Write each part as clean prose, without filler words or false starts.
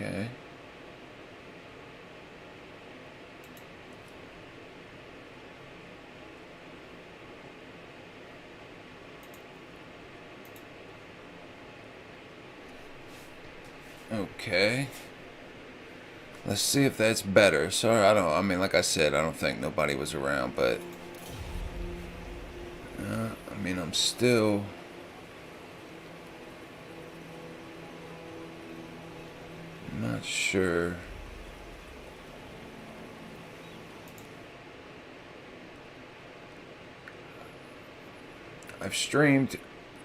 Okay. Okay. Let's see if that's better. Sorry, I mean, like I said, I don't think nobody was around, but I mean, I'm still not sure. I've streamed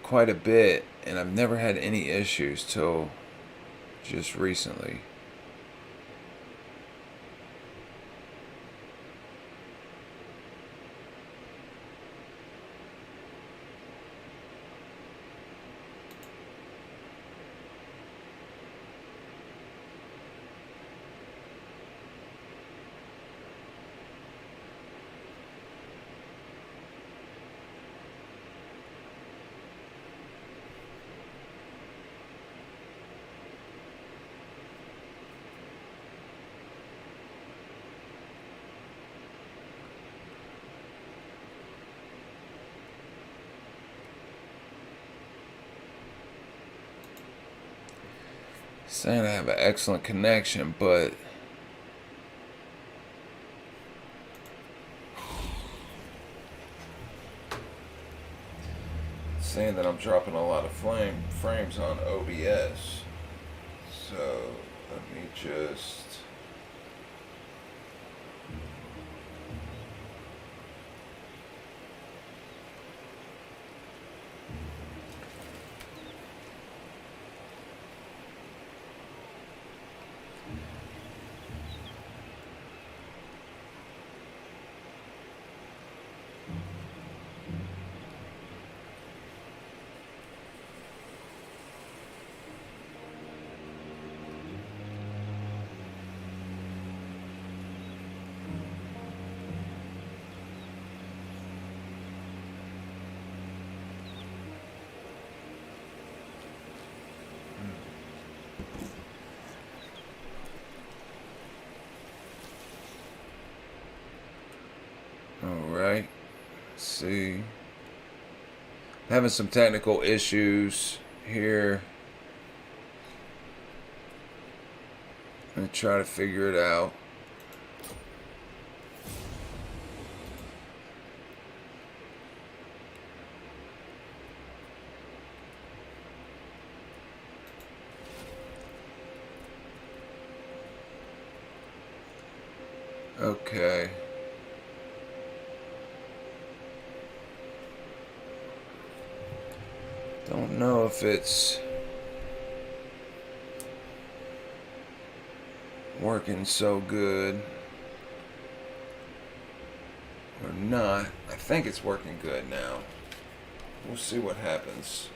quite a bit, and I've never had any issues till just recently. Saying I have an excellent connection, but saying that I'm dropping a lot of frames on OBS. So let me just. Alright, let's see. Having some technical issues here. I'm gonna try to figure it out. Okay. Don't know if it's working so good or not. I think it's working good now. We'll see what happens.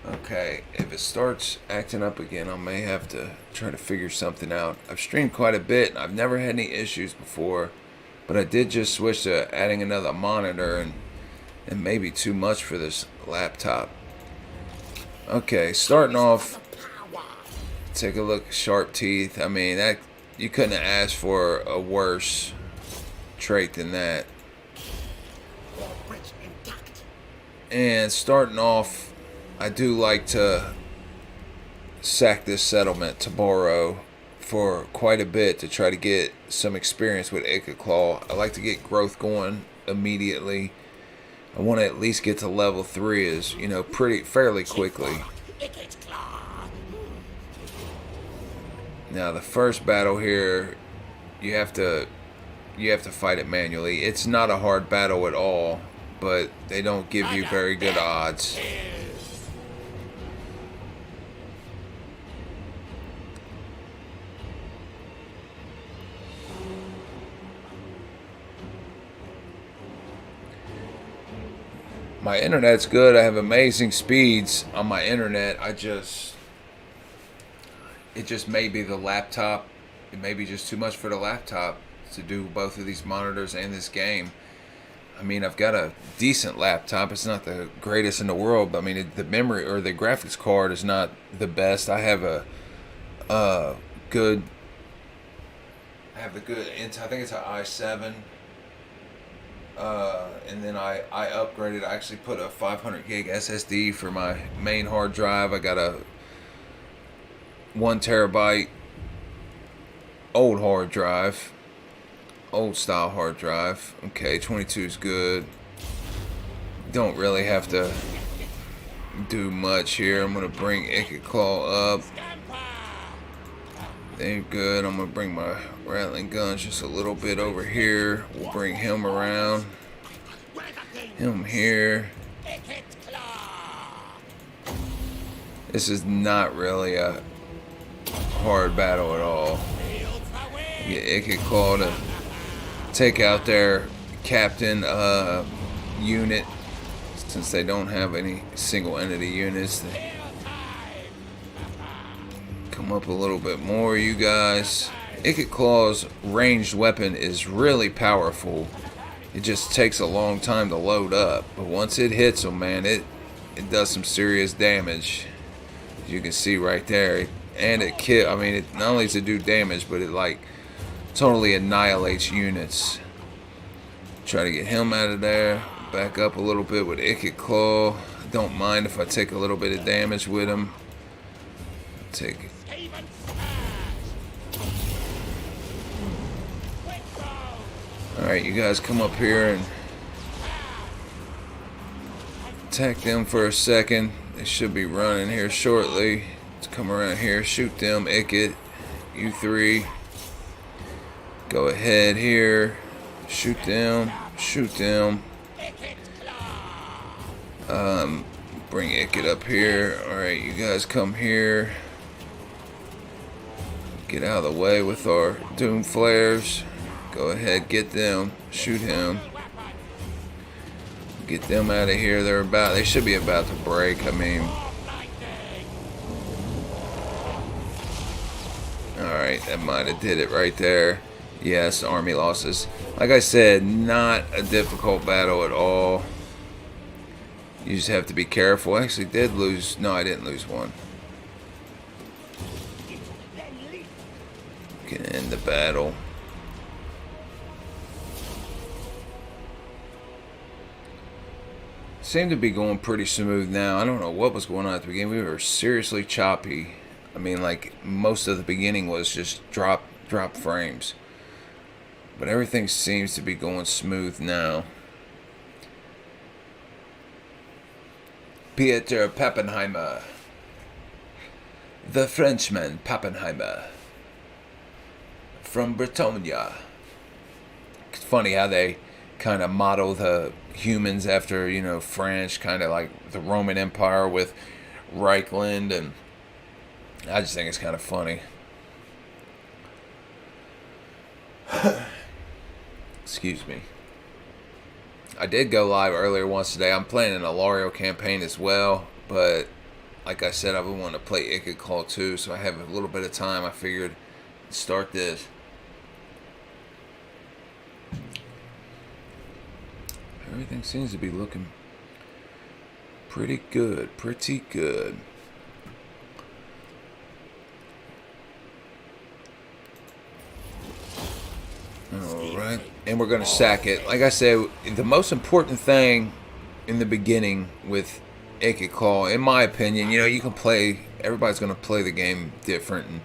Okay, if it starts acting up again, I may have to try to figure something out. I've streamed quite a bit, and I've never had any issues before, but I did just switch to adding another monitor, and it may be too much for this laptop. Okay, starting off, take a look at Sharp Teeth. I mean, that you couldn't have asked for a worse trait than that. And starting off, I do like to sack this settlement to borrow for quite a bit to try to get some experience with Ikit. I like to get growth going immediately. I want to at least get to level 3 as, you know, fairly quickly. Now the first battle here, you have to fight it manually. It's not a hard battle at all, but they don't give you very good odds. My internet's good. I have amazing speeds on my internet. It just may be the laptop. It may be just too much for the laptop to do both of these monitors and this game. I mean, I've got a decent laptop. It's not the greatest in the world, but I mean, the memory or the graphics card is not the best. I have a good. I have the good. I think it's an i7. And then I upgraded. I actually put a 500 gig SSD for my main hard drive. I got a 1 terabyte old hard drive, old style hard drive. Okay, 22 is good. Don't really have to do much here. I'm gonna bring Ikit Claw up. They're good. I'm gonna bring my rattling guns just a little bit over here. We'll bring him around. Him here. This is not really a hard battle at all. Get Ikit Claw to take out their captain unit, since they don't have any single entity units. They come up a little bit more, you guys. Ikit Claw's ranged weapon is really powerful. It just takes a long time to load up, but once it hits them, man, it does some serious damage. As you can see right there, and it kill. I mean, it not only does it do damage, but it like totally annihilates units. Try to get him out of there. Back up a little bit with Ikit Claw. Don't mind if I take a little bit of damage with him. Take it. Alright, you guys come up here and attack them for a second. They should be running here shortly. Let's come around here, shoot them. Ikit, you three. Go ahead here. Shoot them. Shoot them. Bring Ikit up here. Alright, you guys come here. Get out of the way with our doom flares. Go ahead, get them. Shoot him. Get them out of here. They should be about to break. I mean, alright, that might have did it right there. Yes, army losses. Like I said, not a difficult battle at all. You just have to be careful. I actually did lose. No, I didn't lose one. Can end the battle. Seemed to be going pretty smooth now. I don't know what was going on at the beginning. We were seriously choppy. I mean, like, most of the beginning was just drop frames. But everything seems to be going smooth now. Pieter Pappenheimer. The Frenchman Pappenheimer. From Bretonia. It's funny how they kind of model the humans after, you know, French, kind of like the Roman Empire with Reichland, and I just think it's kind of funny. Excuse me. I did go live earlier once today. I'm playing an Alario campaign as well, but like I said, I would want to play Ikit Claw too, so I have a little bit of time. I figured start this. Everything seems to be looking pretty good, pretty good. Alright, and we're going to sack it. Like I said, the most important thing in the beginning with Ikit Claw, in my opinion, you know, you can play, everybody's going to play the game different, and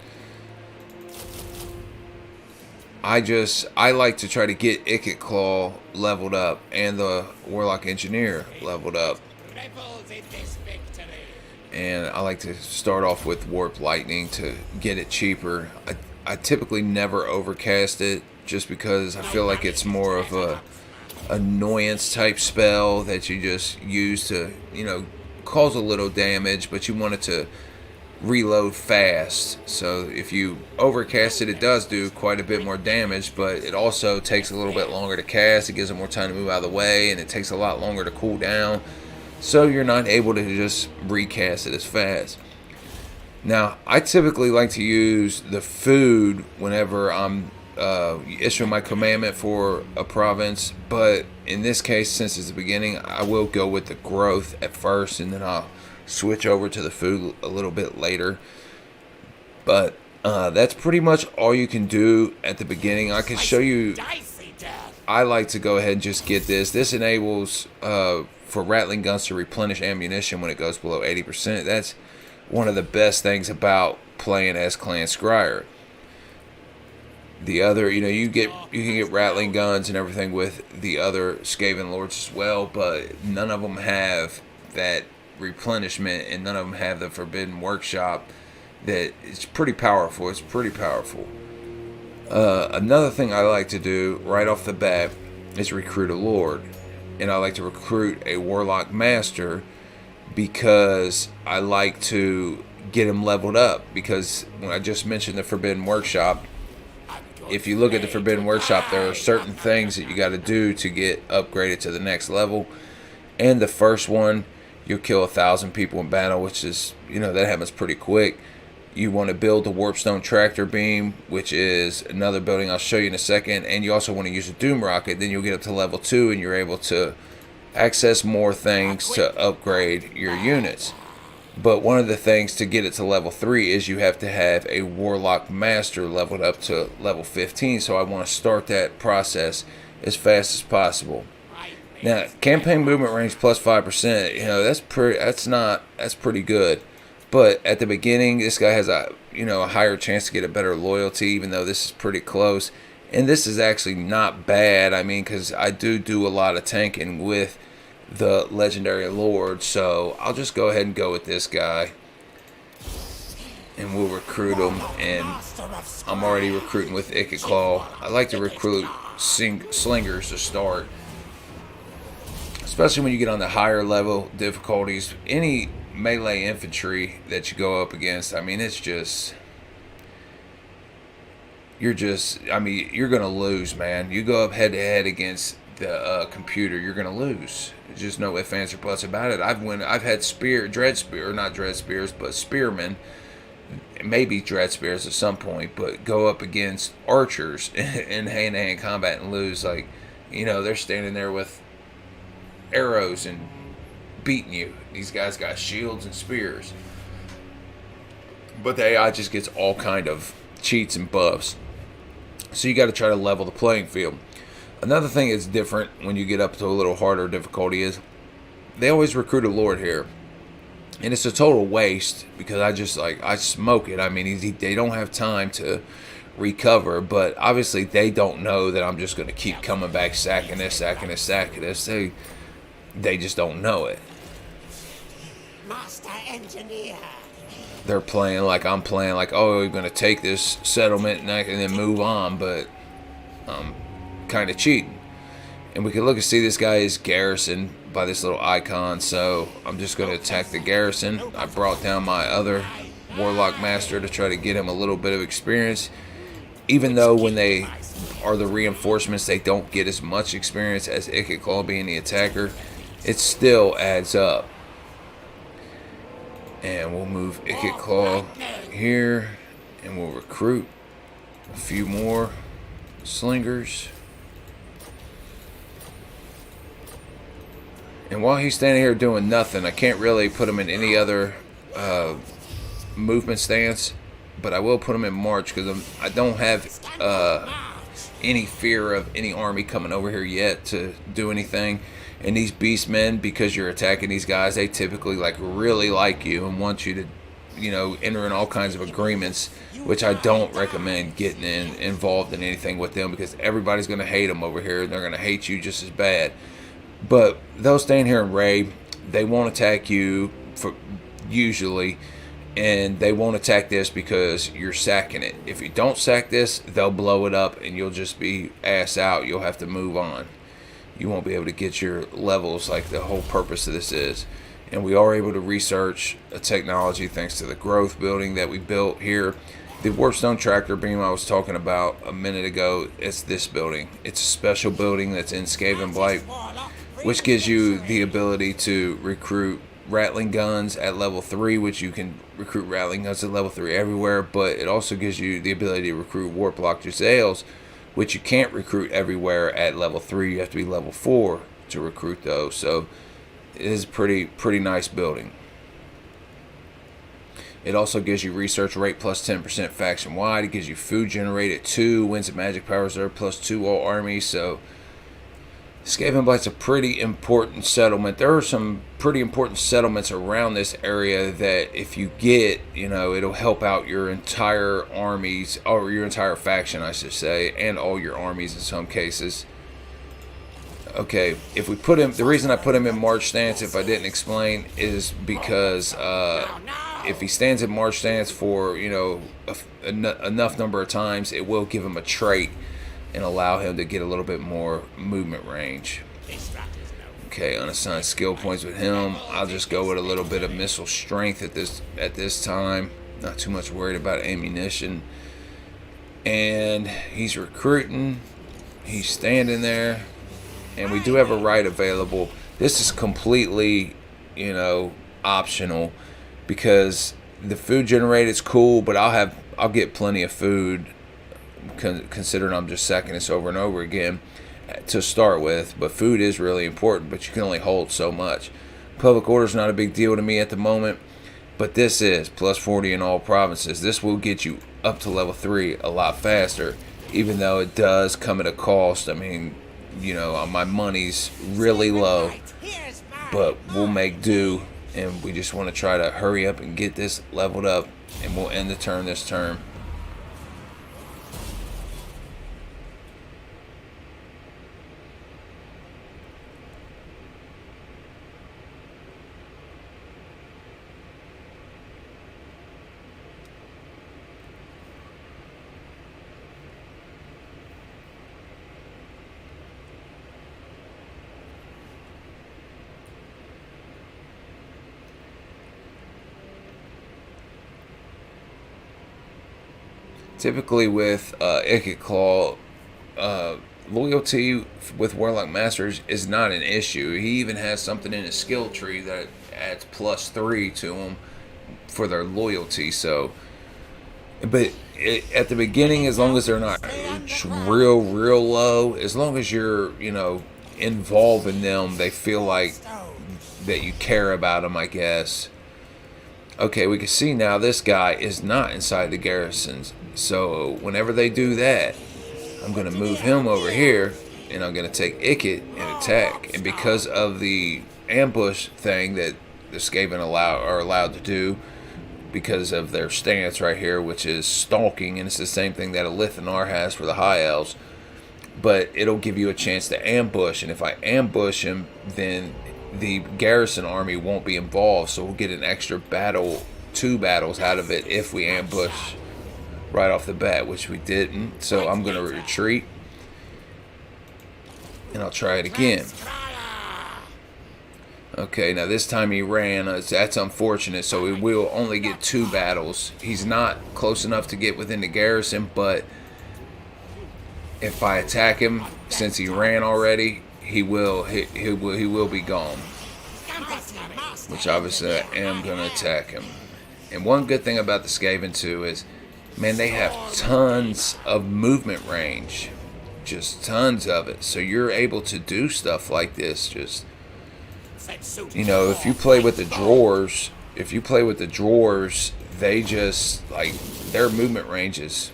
I like to try to get Ikit Claw leveled up and the Warlock Engineer leveled up. And I like to start off with Warp Lightning to get it cheaper. I typically never overcast it, just because I feel like it's more of a annoyance type spell that you just use to, you know, cause a little damage, but you want it to reload fast. So if you overcast it, it does do quite a bit more damage, but it also takes a little bit longer to cast. It gives it more time to move out of the way, and it takes a lot longer to cool down, so you're not able to just recast it as fast. Now, I typically like to use the food whenever I'm issue my commandment for a province, but in this case, since it's the beginning, I will go with the growth at first, and then I'll switch over to the food a little bit later. But that's pretty much all you can do at the beginning. I can show you. I like to go ahead and just get this. This enables for rattling guns to replenish ammunition when it goes below 80%. That's one of the best things about playing as Clan Skryre. The other, you can get rattling guns and everything with the other Skaven lords as well, but none of them have that replenishment, and none of them have the Forbidden Workshop. That it's pretty powerful. It's pretty powerful. Another thing I like to do right off the bat is recruit a lord, and I like to recruit a warlock master because I like to get him leveled up. Because when I just mentioned the Forbidden Workshop, if you look at the Forbidden Workshop, there are certain things that you got to do to get upgraded to the next level. And the first one, you'll kill 1,000 people in battle, which is, that happens pretty quick. You want to build the Warpstone Tractor Beam, which is another building I'll show you in a second. And you also want to use a Doom Rocket. Then you'll get up to level 2 and you're able to access more things to upgrade your units. But one of the things to get it to level 3 is you have to have a Warlock Master leveled up to level 15. So I want to start that process as fast as possible. Now, campaign movement range plus 5%, that's pretty good. But at the beginning, this guy has a higher chance to get a better loyalty, even though this is pretty close. And this is actually not bad. I mean, because I do a lot of tanking with the legendary lord, so I'll just go ahead and go with this guy, and we'll recruit him. And I'm already recruiting with Ikit. I like to recruit slingers to start, especially when you get on the higher level difficulties. Any melee infantry that you go up against, I mean, it's just you're gonna lose, man. You go up head to head against the computer, you're gonna lose. There's just no ifs, ands, or buts about it. I've had spearmen, maybe dread spears at some point, but go up against archers in hand-to-hand combat and lose. Like, they're standing there with arrows and beating you. These guys got shields and spears, but the AI just gets all kind of cheats and buffs. So you got to try to level the playing field. Another thing that's different when you get up to a little harder difficulty is they always recruit a lord here. And it's a total waste because I smoke it. I mean, they don't have time to recover, but obviously they don't know that I'm just going to keep coming back, sacking this. They just don't know it. Master Engineer. They're playing like I'm playing, like, oh, we're going to take this settlement and then move on, but kind of cheating. And we can look and see this guy is garrisoned by this little icon, so I'm just going to attack the garrison. I brought down my other Warlock Master to try to get him a little bit of experience, even though when they are the reinforcements they don't get as much experience as Ikit being the attacker. It still adds up. And we'll move Ikit here, and we'll recruit a few more slingers. And while he's standing here doing nothing, I can't really put him in any other movement stance, but I will put him in march because I don't have any fear of any army coming over here yet to do anything. And these beastmen, because you're attacking these guys, they typically really like you and want you to, enter in all kinds of agreements, which I don't recommend getting involved in anything with them because everybody's going to hate them over here and they're going to hate you just as bad. But they'll stand here and raid. They won't attack you usually, and they won't attack this because you're sacking it. If you don't sack this, they'll blow it up and you'll just be ass out. You'll have to move on. You won't be able to get your levels like the whole purpose of this is. And we are able to research a technology thanks to the growth building that we built here. The Warpstone Tractor Beam I was talking about a minute ago, it's this building. It's a special building that's in Skavenblight, which gives you the ability to recruit rattling guns at level 3, which you can recruit rattling guns at level 3 everywhere, but it also gives you the ability to recruit warp lock Giselles, which you can't recruit everywhere at level 3. You have to be level 4 to recruit those. So it is pretty nice building. It also gives you research rate plus 10% faction wide. It gives you food generated 2, wins and magic power reserve plus 2 all armies. So Skavenblight's a pretty important settlement. There are some pretty important settlements around this area that if you get, it'll help out your entire armies, or your entire faction, I should say, and all your armies in some cases. Okay, if we put him, the reason I put him in march stance, if I didn't explain, is because if he stands in march stance for, enough number of times, it will give him a trait and allow him to get a little bit more movement range. Okay, unassigned skill points with him. I'll just go with a little bit of missile strength at this time. Not too much worried about ammunition. And he's recruiting. He's standing there. And we do have a right available. This is completely, optional, because the food generated is cool, but I'll get plenty of food, considering I'm just sacking this over and over again to start with. But food is really important, but you can only hold so much. Public order is not a big deal to me at the moment, but this is plus 40 in all provinces. This will get you up to level 3 a lot faster, even though it does come at a cost. I mean, my money's really low, but we'll make do, and we just want to try to hurry up and get this leveled up, and we'll end the turn this turn. Typically with Ikit Claw, loyalty with Warlock Masters is not an issue. He even has something in his skill tree that adds plus 3 to them for their loyalty. So, but at the beginning, as long as they're not real low, as long as you're, involving them, they feel like that you care about them, I guess. Okay, we can see now this guy is not inside the garrisons. So whenever they do that, I'm going to move him over here, and I'm going to take Ikit and attack. And because of the ambush thing that the Skaven are allowed to do, because of their stance right here, which is stalking, and it's the same thing that a Lithanar has for the High Elves, but it'll give you a chance to ambush. And if I ambush him, then the garrison army won't be involved, so we'll get an extra battle, 2 battles out of it if we ambush right off the bat, which we didn't. So I'm going to retreat, and I'll try it again. Okay, now this time he ran. That's unfortunate, so we will only get 2 battles. He's not close enough to get within the garrison, but if I attack him, since he ran already, he will be gone. Which obviously I am going to attack him. And one good thing about the Skaven too is, man, they have tons of movement range. Just tons of it. So you're able to do stuff like this. Just, if you play with the drawers, they just, like, their movement range is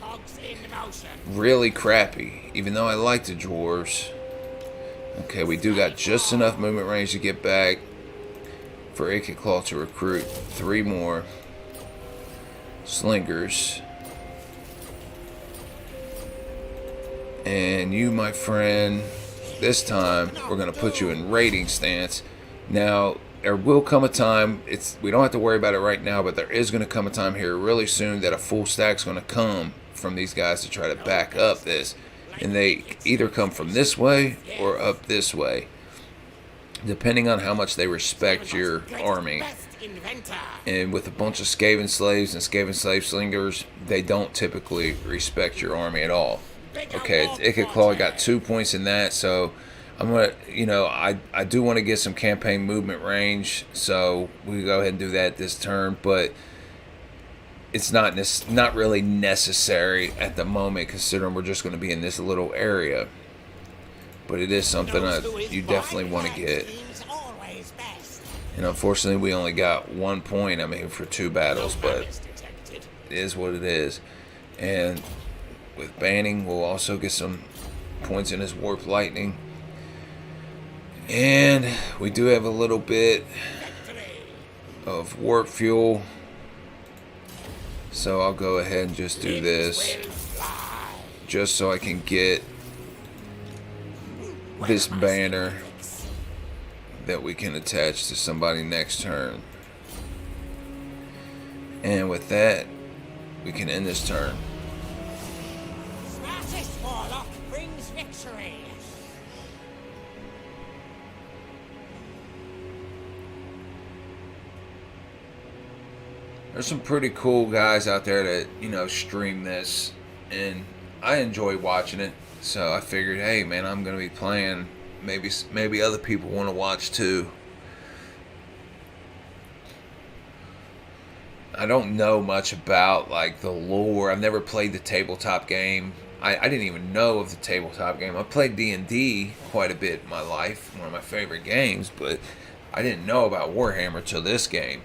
really crappy. Even though I like the drawers. Okay, we do got just enough movement range to get back for Ikit Claw to recruit 3 more slingers. And you, my friend, this time we're going to put you in raiding stance. Now, there will come a time, we don't have to worry about it right now, but there is going to come a time here really soon that a full stack's going to come from these guys to try to back up this. And they either come from this way or up this way, depending on how much they respect your army. And with a bunch of Skaven slaves and Skaven slave slingers, they don't typically respect your army at all. Okay, Ikit Claw got 2 points in that, so I'm gonna, I do want to get some campaign movement range, so we go ahead and do that this turn. But it's not really necessary at the moment, considering we're just going to be in this little area. But it is something you definitely want to get. And unfortunately, we only got 1 point. I mean, for 2 battles, but it is what it is. And with banning, we'll also get some points in his warp lightning. And we do have a little bit of warp fuel. So I'll go ahead and just do this, just so I can get this banner that we can attach to somebody next turn. And with that, we can end this turn. Smartest warlock brings victory. There's some pretty cool guys out there that, you know, stream this, and I enjoy watching it. So I figured, hey man, I'm gonna be playing. Maybe other people want to watch too. I don't know much about like the lore. I've never played the tabletop game. I didn't even know of the tabletop game. I played D&D quite a bit in my life, one of my favorite games, but I didn't know about Warhammer till this game.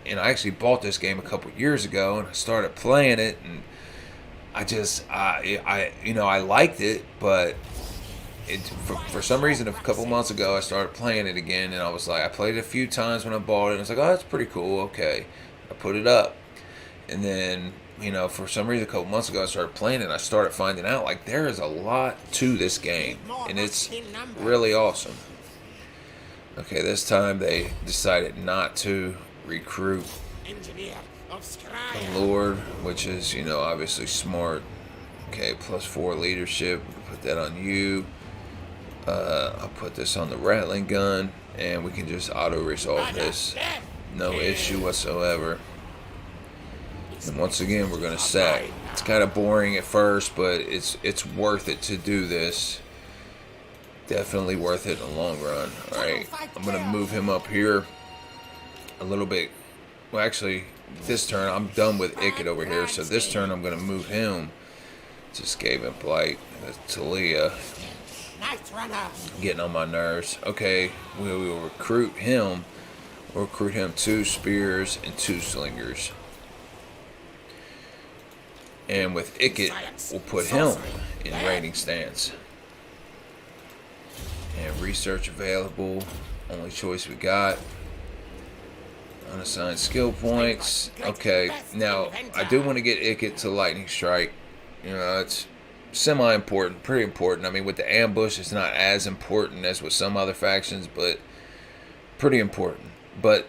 And I actually bought this game a couple years ago, and I started playing it, and I liked it, but for some reason a couple months ago I started playing it again, and I played it a few times when I bought it, and I was like, oh, that's pretty cool, okay. I put it up, and then, you know, for some reason a couple months ago I started playing it, and I started finding out like there is a lot to this game, and it's really awesome. Okay, this time they decided not to recruit the Lord, which is, you know, obviously smart. Okay, +4 leadership. Put that on you. I'll put this on the rattling gun, and we can just auto resolve this. No issue whatsoever. And once again, we're gonna sack. It's kind of boring at first, but it's worth it to do this. Definitely worth it in the long run. All right, I'm gonna move him up here a little bit. Well, actually, this turn I'm done with Ikit over here, so this turn I'm gonna move him to Skavenblight. Talia, getting on my nerves. Okay, we will recruit him. We'll recruit him 2 spears and 2 slingers. And with Ikit, we'll put him in raiding stance. And research available. Only choice we got. Unassigned skill points. Okay, now I do want to get Ikit to lightning strike. You know, it's semi-important, pretty important. I mean, with the ambush, it's not as important as with some other factions, but pretty important. But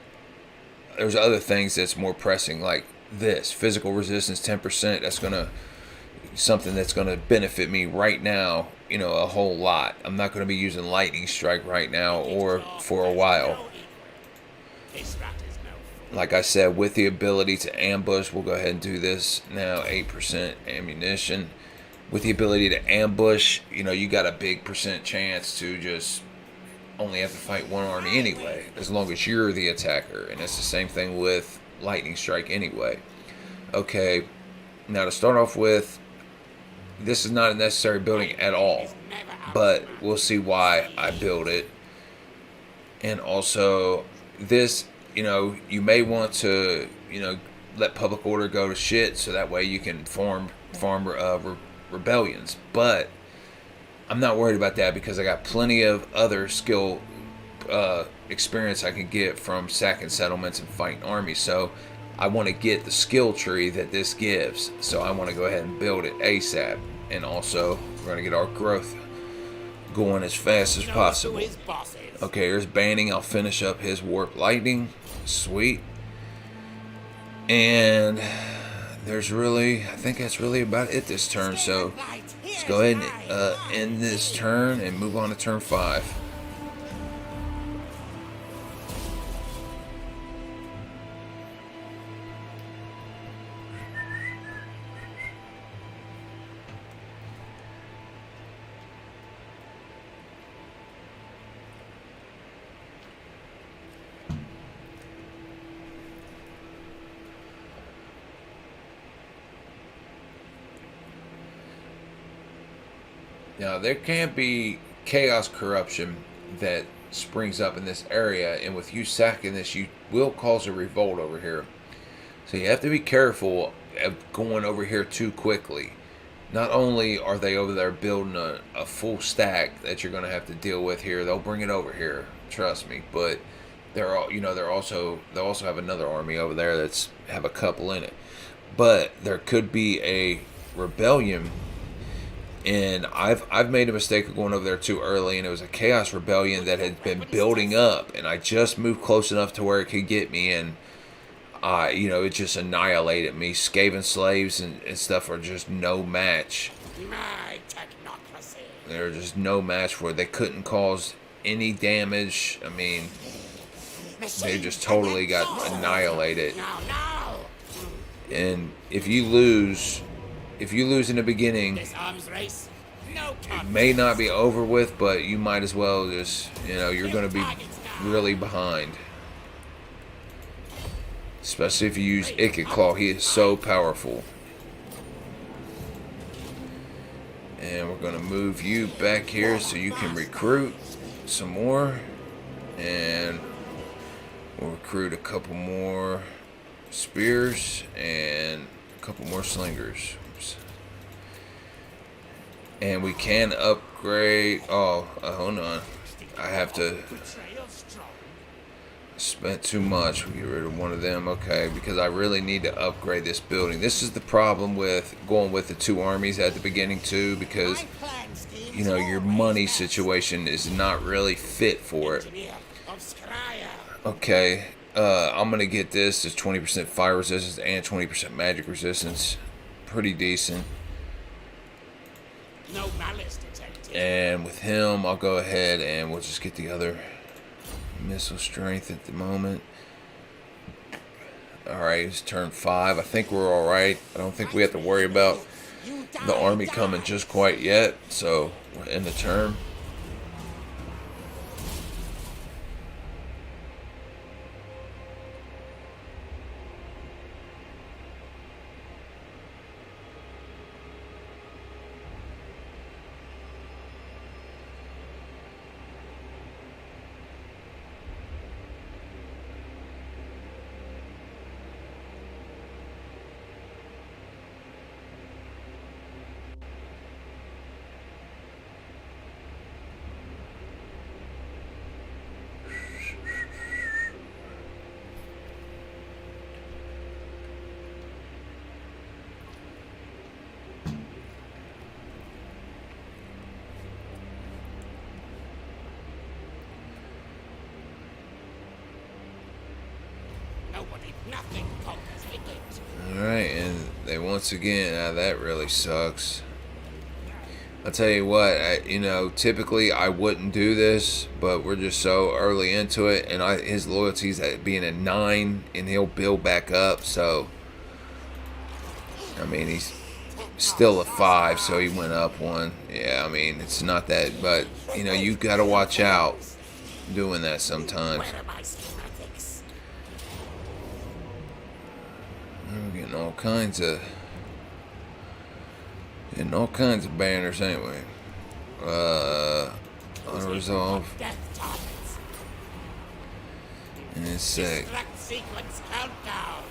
there's other things that's more pressing, like this physical resistance 10%. That's something that's gonna benefit me right now, you know, a whole lot. I'm not gonna be using lightning strike right now or for a while. Like I said, with the ability to ambush, we'll go ahead and do this now. 8% ammunition. With the ability to ambush, you know, you got a big percent chance to just only have to fight one army anyway, as long as you're the attacker. And it's the same thing with lightning strike anyway. Okay, now to start off with, this is not a necessary building at all, but we'll see why I build it. And also, this, you know, you may want to, you know, let public order go to shit, so that way you can form rebellions. But I'm not worried about that, because I got plenty of other skill experience I can get from sacking settlements and fighting armies. So I want to get the skill tree that this gives, so I want to go ahead and build it ASAP. And also, we're going to get our growth going as fast as possible. Okay, here's banning. I'll finish up his warp lightning. Sweet. And there's really, I think that's really about it this turn. So let's go ahead and end this turn and move on to turn 5. Now, there can be chaos corruption that springs up in this area, and with you sacking this, you will cause a revolt over here. So you have to be careful of going over here too quickly. Not only are they over there building a full stack that you're going to have to deal with here, they'll bring it over here, trust me. But they'll also have another army over there that's have a couple in it. But there could be a rebellion, and I've made a mistake of going over there too early, and it was a chaos rebellion that had been building up, and I just moved close enough to where it could get me, and it just annihilated me. Skaven slaves and stuff are just no match. My technocracy. They're just no match for it. They couldn't cause any damage. I mean, they just totally got annihilated. Now. And if you lose in the beginning, This arms race. No it may not be over with, but you might as well just, you're going to be really behind. Especially if you use Ikit Claw. He is so powerful. And we're going to move you back here so you can recruit some more. And we'll recruit a couple more spears and a couple more slingers. Oops. And we can upgrade. Hold on. I have to. Spent too much. We get rid of one of them. Okay, because I really need to upgrade this building. This is the problem with going with the two armies at the beginning too, because your money situation is not really fit for it. Okay, I'm gonna get this as 20% fire resistance and 20% magic resistance. Pretty decent. No malice detected. And with him, I'll go ahead and we'll just get the other missile strength at the moment. Alright, it's turn 5. I think we're alright. I don't think we have to worry about the army coming just quite yet. So, we're in the turn. Nothing conquers Ikit. Alright, and they once again, that really sucks. I'll tell you what, typically I wouldn't do this, but we're just so early into it, and his loyalty's at being a 9, and he'll build back up, so, I mean, he's still a 5, so he went up 1. Yeah, I mean, it's not that, but, you gotta watch out doing that sometimes. Where are my schematics? I'm getting all kinds of banners anyway. Unresolved. Death targets. In a sec. Destruct sequence countdown.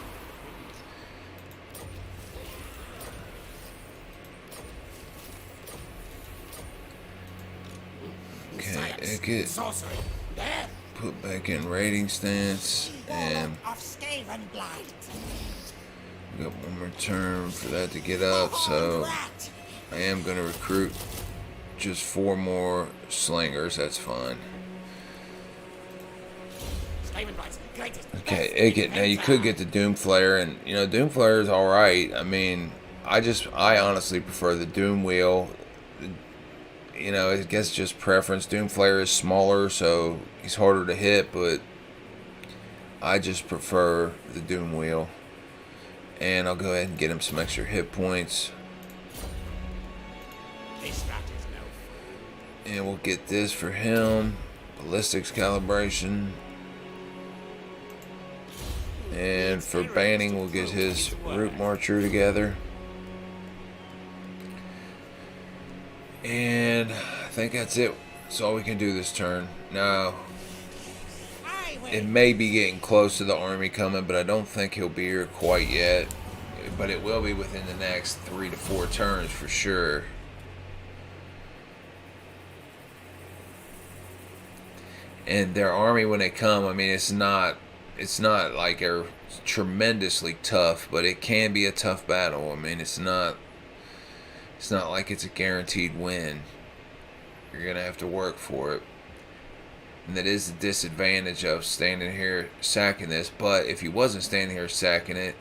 Okay, Science, Ikit. sorcery, death. Put back in raiding stance, and Of Skavenblight. we got one more turn for that to get up, so Rat. I am going to recruit just 4 more slingers. That's fine. Skavenblight's greatest. Okay, best Ikit. Now you could get the Doomflayer, and Doomflayer is all right. I mean, I honestly prefer the Doom Wheel. I guess just preference. Doomflayer is smaller, so he's harder to hit, but I just prefer the Doom Wheel. And I'll go ahead and get him some extra hit points. This rat is no. And we'll get this for him. Ballistics calibration. And for banning, we'll get his Root Marcher together. And I think that's it. That's all we can do this turn. Now, it may be getting close to the army coming, but I don't think he'll be here quite yet. But it will be within the next 3 to 4 turns for sure. And their army, when they come, I mean, it's not like they're tremendously tough, but it can be a tough battle. I mean, it's not like it's a guaranteed win. You're gonna have to work for it. And that is the disadvantage of standing here sacking this. But if you wasn't standing here sacking it,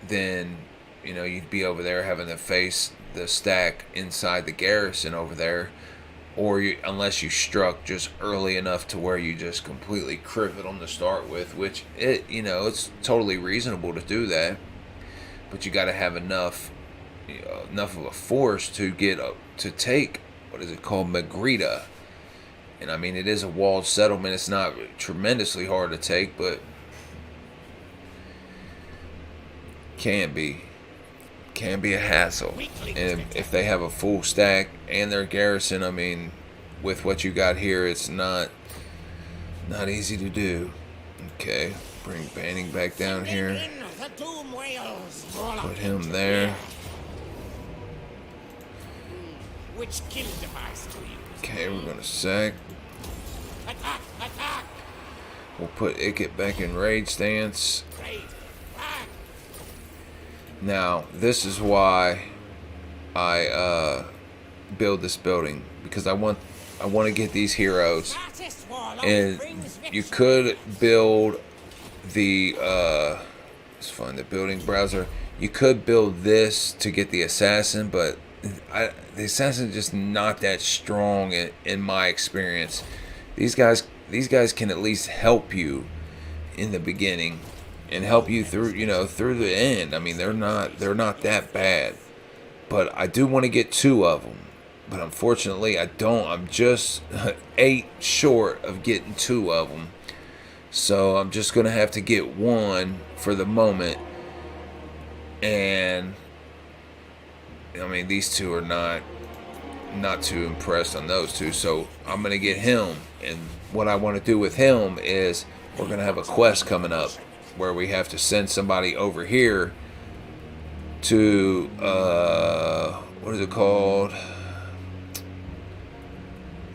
then you'd be over there having to face the stack inside the garrison over there, or unless you struck just early enough to where you just completely crippled them to start with, which it's totally reasonable to do that, but you got to have enough of a force to get up to take what is it called, Magrita. And I mean, it is a walled settlement. It's not tremendously hard to take, but can be a hassle. And if they have a full stack and their garrison, I mean, with what you got here, it's not easy to do. Okay, bring Banning back down here. Put him there. Which kill device to use? Okay, we're gonna sack. Attack! Attack! We'll put Ikit back in raid stance. Raid! Attack! Now, this is why I build this building, because I want to get these heroes. And you could build the let's find the building browser. You could build this to get the assassin, but the assassin is just not that strong in my experience. These guys can at least help you in the beginning and help you through through the end. I mean, they're not that bad, but I do want to get 2 of them, but unfortunately I don't. I'm just 8 short of getting 2 of them, so I'm just gonna have to get 1 for the moment. And I mean, these 2 are not too impressed on those 2, so I'm gonna get him. And what I want to do with him is we're gonna have a quest coming up where we have to send somebody over here to what is it called?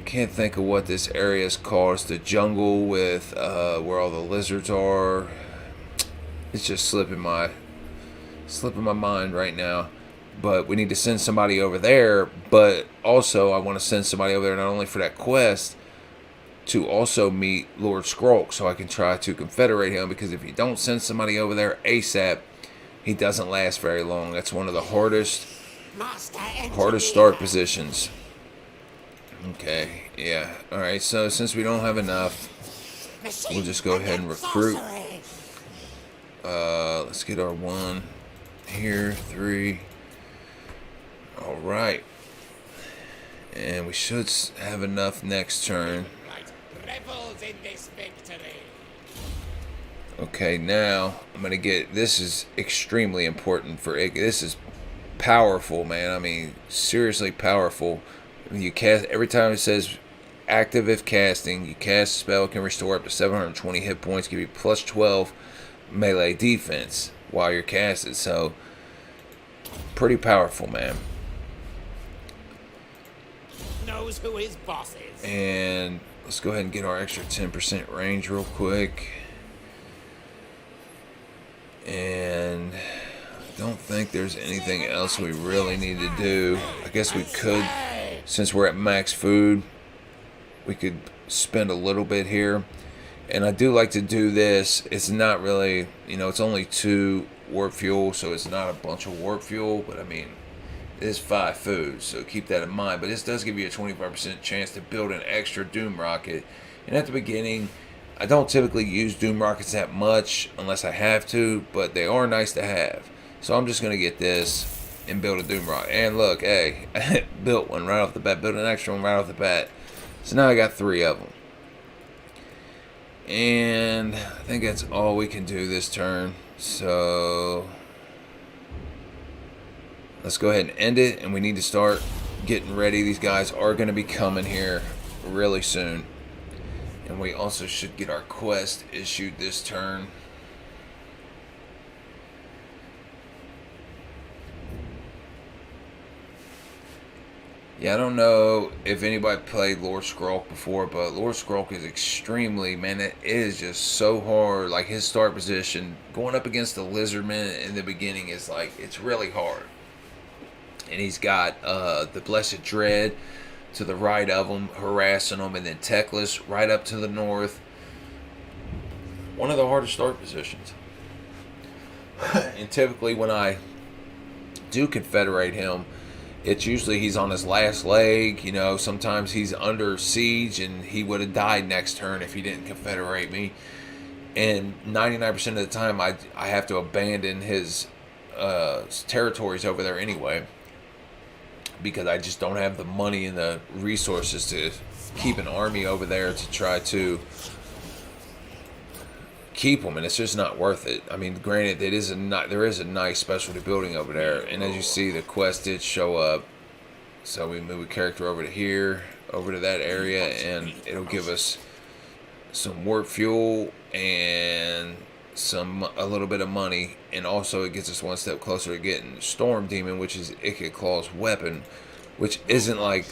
Can't think of what this area is called. It's the jungle with where all the lizards are. It's just slipping my mind right now. But we need to send somebody over there. But also, I want to send somebody over there not only for that quest, to also meet Lord Skrulk, so I can try to confederate him. Because if you don't send somebody over there ASAP, he doesn't last very long. That's one of the hardest start positions. Okay, yeah. All right. So since we don't have enough, we'll just go ahead and recruit. Let's get our 1 here, 3. All right, and we should have enough next turn. Okay, now I'm gonna get. This is extremely important for Ikit. This is powerful, man. I mean, seriously powerful. You cast every time it says active if casting. You cast a spell, can restore up to 720 hit points, give you plus 12 melee defense while you're casted. So pretty powerful, man. Knows who his boss is. And let's go ahead and get our extra 10% range real quick. And I don't think there's anything else we really need to do. I guess we could, since we're at max food, we could spend a little bit here. And I do like to do this. It's not really, it's only 2 warp fuel, so it's not a bunch of warp fuel, but I mean, it is 5 food, so keep that in mind. But this does give you a 25% chance to build an extra Doom Rocket. And at the beginning, I don't typically use Doom Rockets that much unless I have to, but they are nice to have. So I'm just going to get this and build a Doom Rocket. And look, hey, I built one right off the bat, built an extra one right off the bat. So now I got 3 of them. And I think that's all we can do this turn. So let's go ahead and end it, and we need to start getting ready. These guys are going to be coming here really soon. And we also should get our quest issued this turn. Yeah, I don't know if anybody played Lord Skryre before, but Lord Skryre is extremely, man, it is just so hard. Like, his start position, going up against the Lizardmen in the beginning is like, it's really hard. And he's got the Blessed Dread to the right of him, harassing them, and then Teclis right up to the north. One of the hardest start positions. And typically when I do confederate him, it's usually he's on his last leg. You know, sometimes he's under siege and he would have died next turn if he didn't confederate me. And 99% of the time I have to abandon his territories over there anyway, because I just don't have the money and the resources to keep an army over there to try to keep them, and it's just not worth it. I mean, granted, there is a nice specialty building over there, and as you see, the quest did show up. So we move a character over to here, over to that area, and it'll give us some warp fuel and a little bit of money, and also it gets us one step closer to getting Storm Demon, which is Ikit Claw's weapon, which isn't like,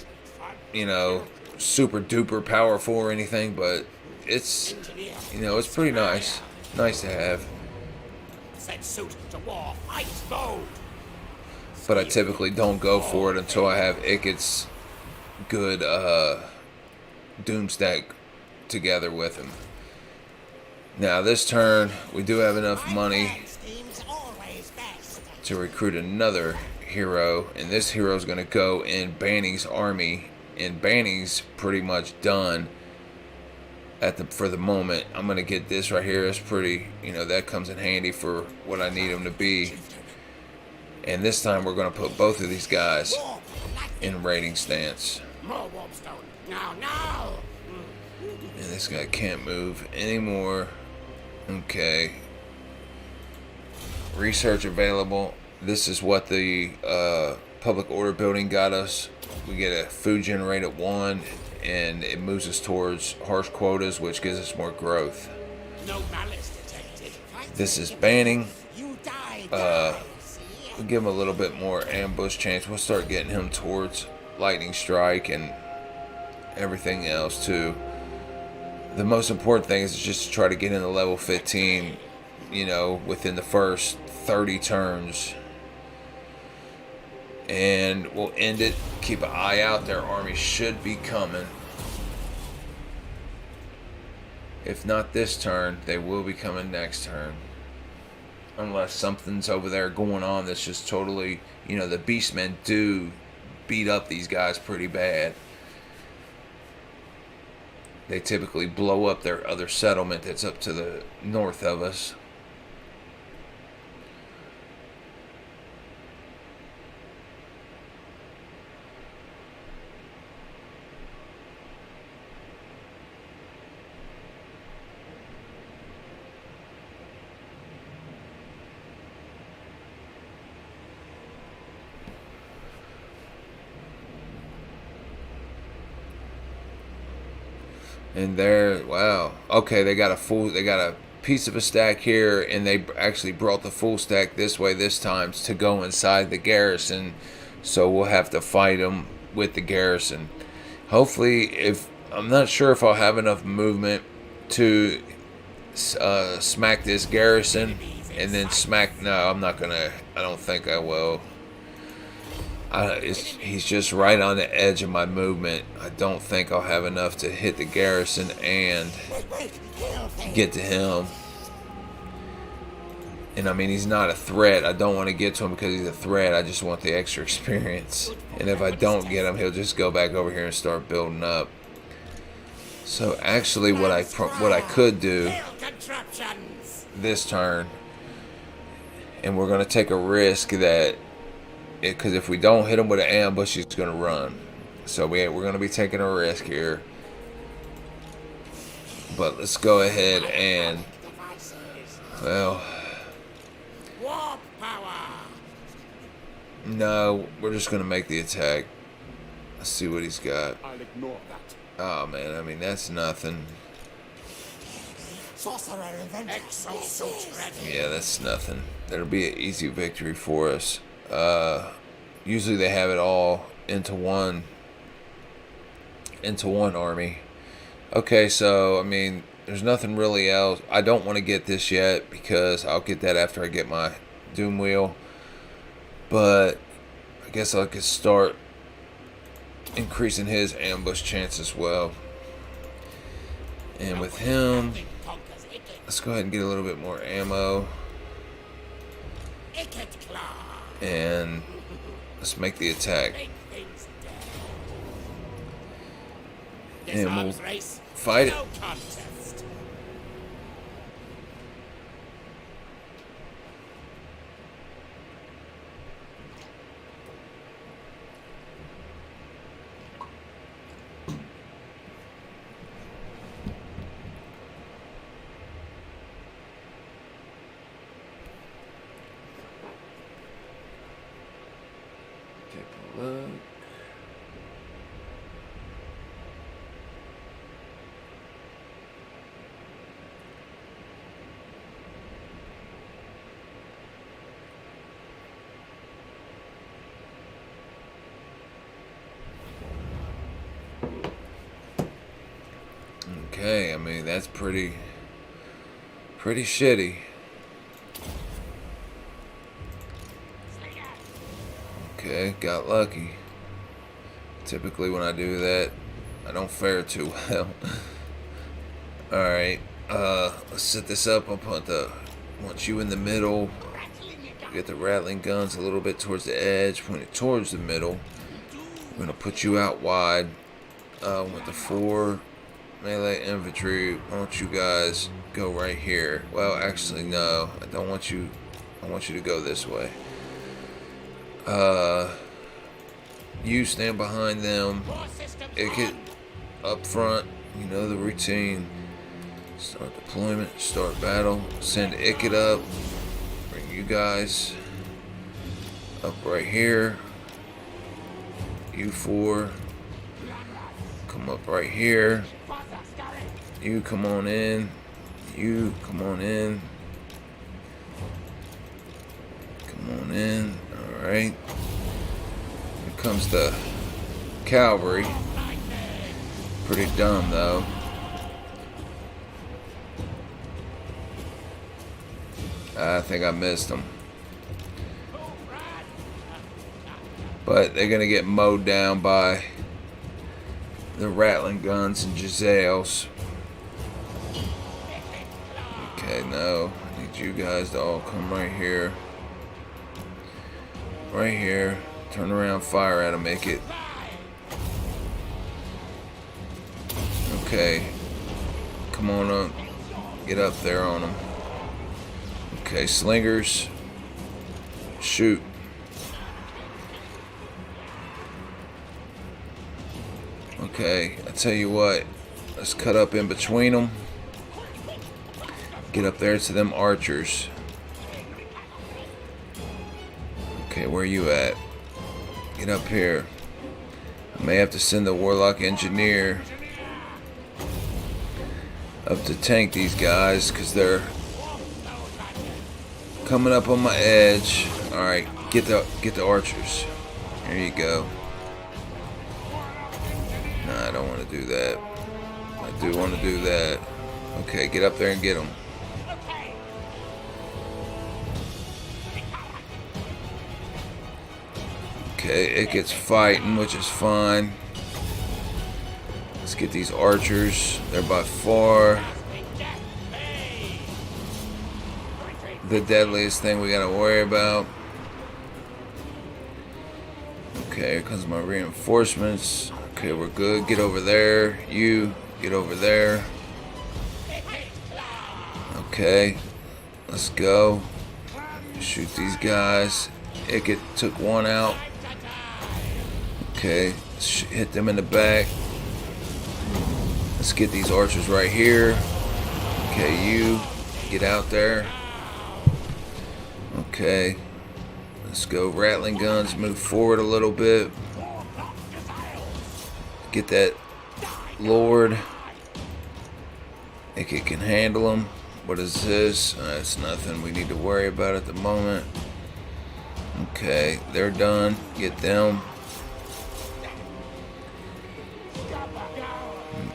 you know, super duper powerful or anything, but it's, you know, it's pretty nice to have. Set suit to war, fight bold. But I typically don't go for it until I have Ikit's good doom stack together with him. Now this turn we do have enough money to recruit another hero, and this hero is going to go in Banning's army, and Banning's pretty much done for the moment. I'm going to get this right here. It's pretty, you know, that comes in handy for what I need him to be. And this time we're going to put both of these guys in raiding stance. More warpstone. Now. And this guy can't move anymore. Okay. Research available. This is what the public order building got us. We get a food generator 1, and it moves us towards harsh quotas, which gives us more growth. No malice detected. This is Banning. You died. We'll give him a little bit more ambush chance. We'll start getting him towards lightning strike and everything else too. The most important thing is just to try to get into level 15, you know, within the first 30 turns. And we'll end it. Keep an eye out. Their army should be coming. If not this turn, they will be coming next turn. Unless something's over there going on that's just totally, you know, the Beastmen do beat up these guys pretty bad. They typically blow up their other settlement that's up to the north of us. And there, wow. Okay, they got a piece of a stack here, and they actually brought the full stack this way this time to go inside the garrison. So we'll have to fight them with the garrison. Hopefully, I'm not sure if I'll have enough movement to smack this garrison and then smack. No, I'm not gonna. I don't think I will. He's just right on the edge of my movement. I don't think I'll have enough to hit the garrison and get to him. And I mean, he's not a threat. I don't want to get to him because he's a threat. I just want the extra experience. And if I don't get him, he'll just go back over here and start building up. So actually, what I could do this turn, and we're going to take a risk that, because if we don't hit him with an ambush, he's going to run. So we're going to be taking a risk here. But let's go ahead and, well, Warp power. no, we're just going to make the attack. Let's see what he's got. I'll ignore that. Oh man, I mean that's nothing. Sorcerer exosuit ready. Yeah, that's nothing. That'll be an easy victory for us. Usually they have it all into one army. Okay, so I mean, there's nothing really else. I don't want to get this yet because I'll get that after I get my Doom Wheel. But I guess I could start increasing his ambush chance as well. And with him, let's go ahead and get a little bit more ammo. Ikit claw. And let's make the attack. And we'll fight it. No contest. Take a look. Okay, I mean that's pretty shitty. Okay, got lucky. Typically when I do that, I don't fare too well. Alright, let's set this up. I'll want you in the middle. Get the rattling guns a little bit towards the edge, point it towards the middle. I'm gonna put you out wide. With the 4 melee infantry, why don't you guys go right here? Well, actually, no. I don't want you. I want you to go this way. You stand behind them. Ikit up front. You know the routine. Start deployment. Start battle. Send Ikit up. Bring you guys up right here. You 4. Come up right here. You come on in. You come on in. Come on in. Alright. Here comes the cavalry. Pretty dumb though. I think I missed them. But they're going to get mowed down by the rattling guns and Giselles. Okay, no. I need you guys to all come right here. Right here. Turn around, fire at them, make it. Okay. Come on up. Get up there on them. Okay, slingers. Shoot. Okay, I tell you what. Let's cut up in between them. Get up there to them archers. Okay, where you at? Get up here. I may have to send the warlock engineer up to tank these guys because they're coming up on my edge. All right, get the archers. There you go. Nah, I don't want to do that. I do want to do that. Okay, get up there and get them. Okay, Ikit's fighting, which is fine. Let's get these archers. They're by far the deadliest thing we gotta worry about. Okay, here comes my reinforcements. Okay, we're good. Get over there. You get over there. Okay, let's go. Shoot these guys. Ikit took one out. Okay, hit them in the back. Let's get these archers right here. Okay, you get out there. Okay, let's go. Rattling guns, move forward a little bit. get that Lord. Ikit can handle him. What is this? It's nothing we need to worry about at the moment. Okay, they're done. Get them.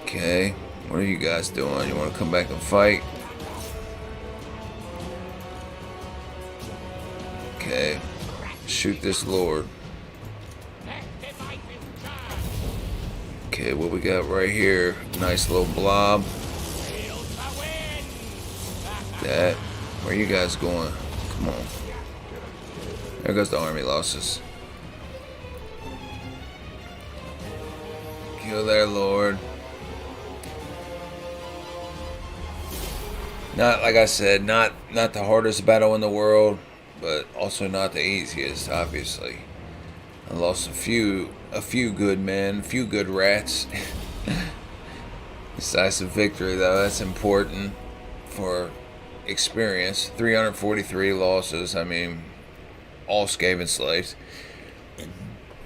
Okay, what are you guys doing? You want to come back and fight? Okay, shoot this Lord. Okay, what we got right here? Nice little blob. That. Where you guys going? Come on. There goes the army losses. Kill their Lord. Not, like I said, not the hardest battle in the world, but also not the easiest, obviously. I lost a few good men, a few good rats. Decisive victory, though, that's important for experience. 343 losses. I mean, all Skaven slaves.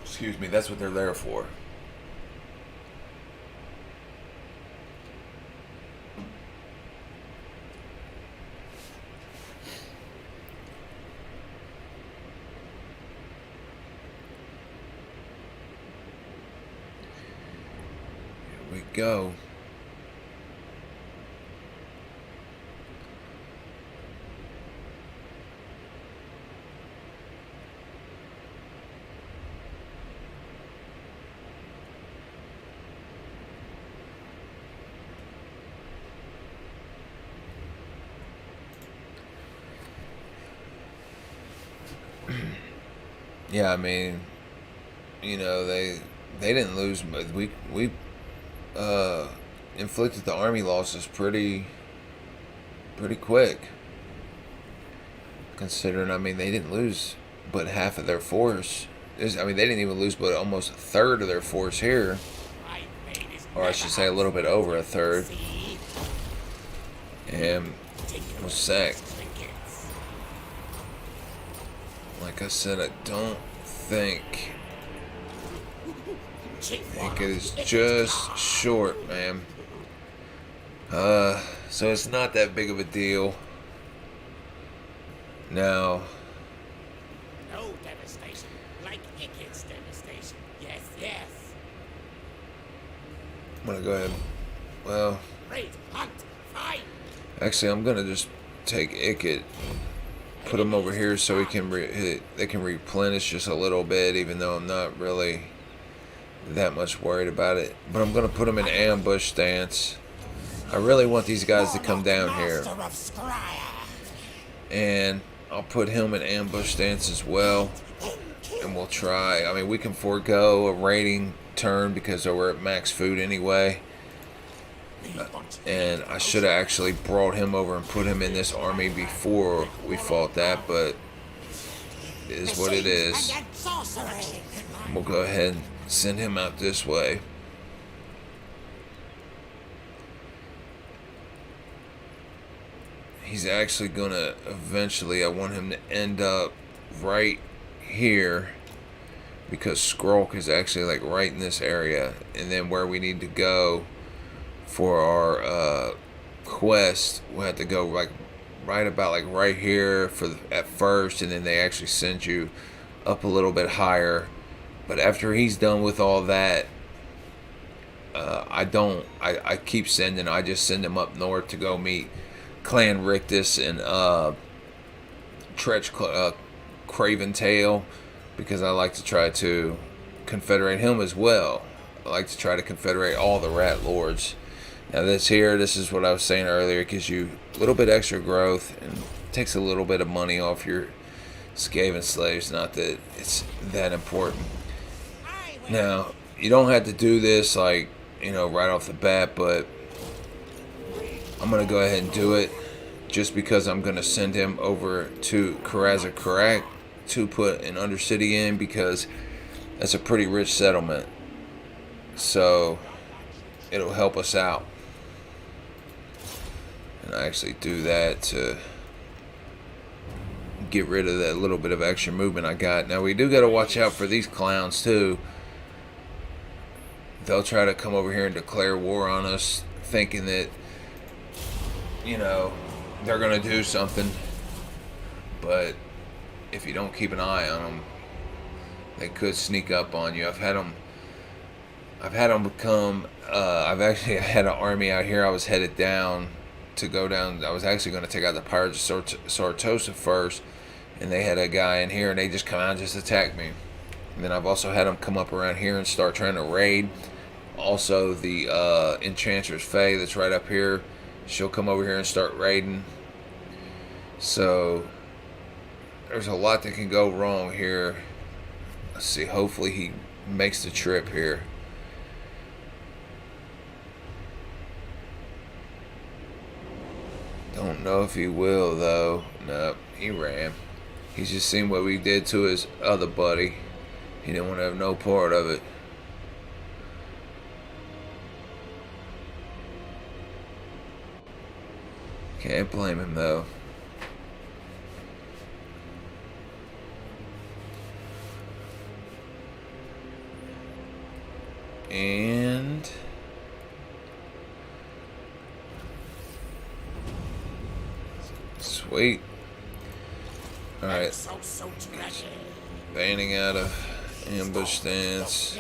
Excuse me, that's what they're there for. Here we go. Yeah, I mean, you know, they didn't lose, but we inflicted the army losses pretty quick. Considering, I mean, they didn't lose but half of their force. I mean, they didn't even lose but almost a third of their force here, or I should say a little bit over a third. And was sacked. Like I said, I don't think it is just short, man. So it's not that big of a deal. Now, No devastation like Ikit's devastation. Yes, yes. I'm gonna go ahead. Well, Raid, hunt, fight. actually, I'm gonna just take Ikit, put him over here so he can they can replenish just a little bit, even though I'm not really that much worried about it. But I'm gonna put him in ambush stance. I really want these guys to come down here, Master of Skryre. and I'll put him in ambush stance as well. And we'll try. I mean, we can forego a raiding turn because we're at max food anyway. And I should have actually brought him over and put him in this army before we fought that, but it is what it is. We'll go ahead and send him out this way. He's actually gonna eventually, I want him to end up right here, because Skryre is actually like right in this area, and then where we need to go for our quest, we'll have to go like right about like right here at first, and then they actually send you up a little bit higher. But after he's done with all that, I just send him up north to go meet Clan Rictus and Craven Tail, because I like to try to confederate him as well. I like to try to confederate all the rat lords. Now this is what I was saying earlier, it gives you a little bit extra growth and takes a little bit of money off your Skaven slaves. Not that it's that important. Now, you don't have to do this like, you know, right off the bat, but I'm going to go ahead and do it just because I'm going to send him over to Courteous to put an undercity in, because that's a pretty rich settlement. So it'll help us out. And I actually do that to get rid of that little bit of extra movement I got. Now we do got to watch out for these clowns too. they'll try to come over here and declare war on us, thinking that, you know, they're going to do something. But if you don't keep an eye on them, they could sneak up on you. I've had them become, I've actually had an army out here. I was headed down to go down. I was actually going to take out the Pirates of Sartosa first, and they had a guy in here, and they just come out and just attack me. And then I've also had them come up around here and start trying to raid. Also, the Enchantress Faye that's right up here, she'll come over here and start raiding. So there's a lot that can go wrong here. Let's see, hopefully he makes the trip here. Don't know if he will, though. Nope, he ran. He's just seen what we did to his other buddy. He didn't want to have no part of it. Can't blame him, though. And sweet. All right. Banning out of ambush stance.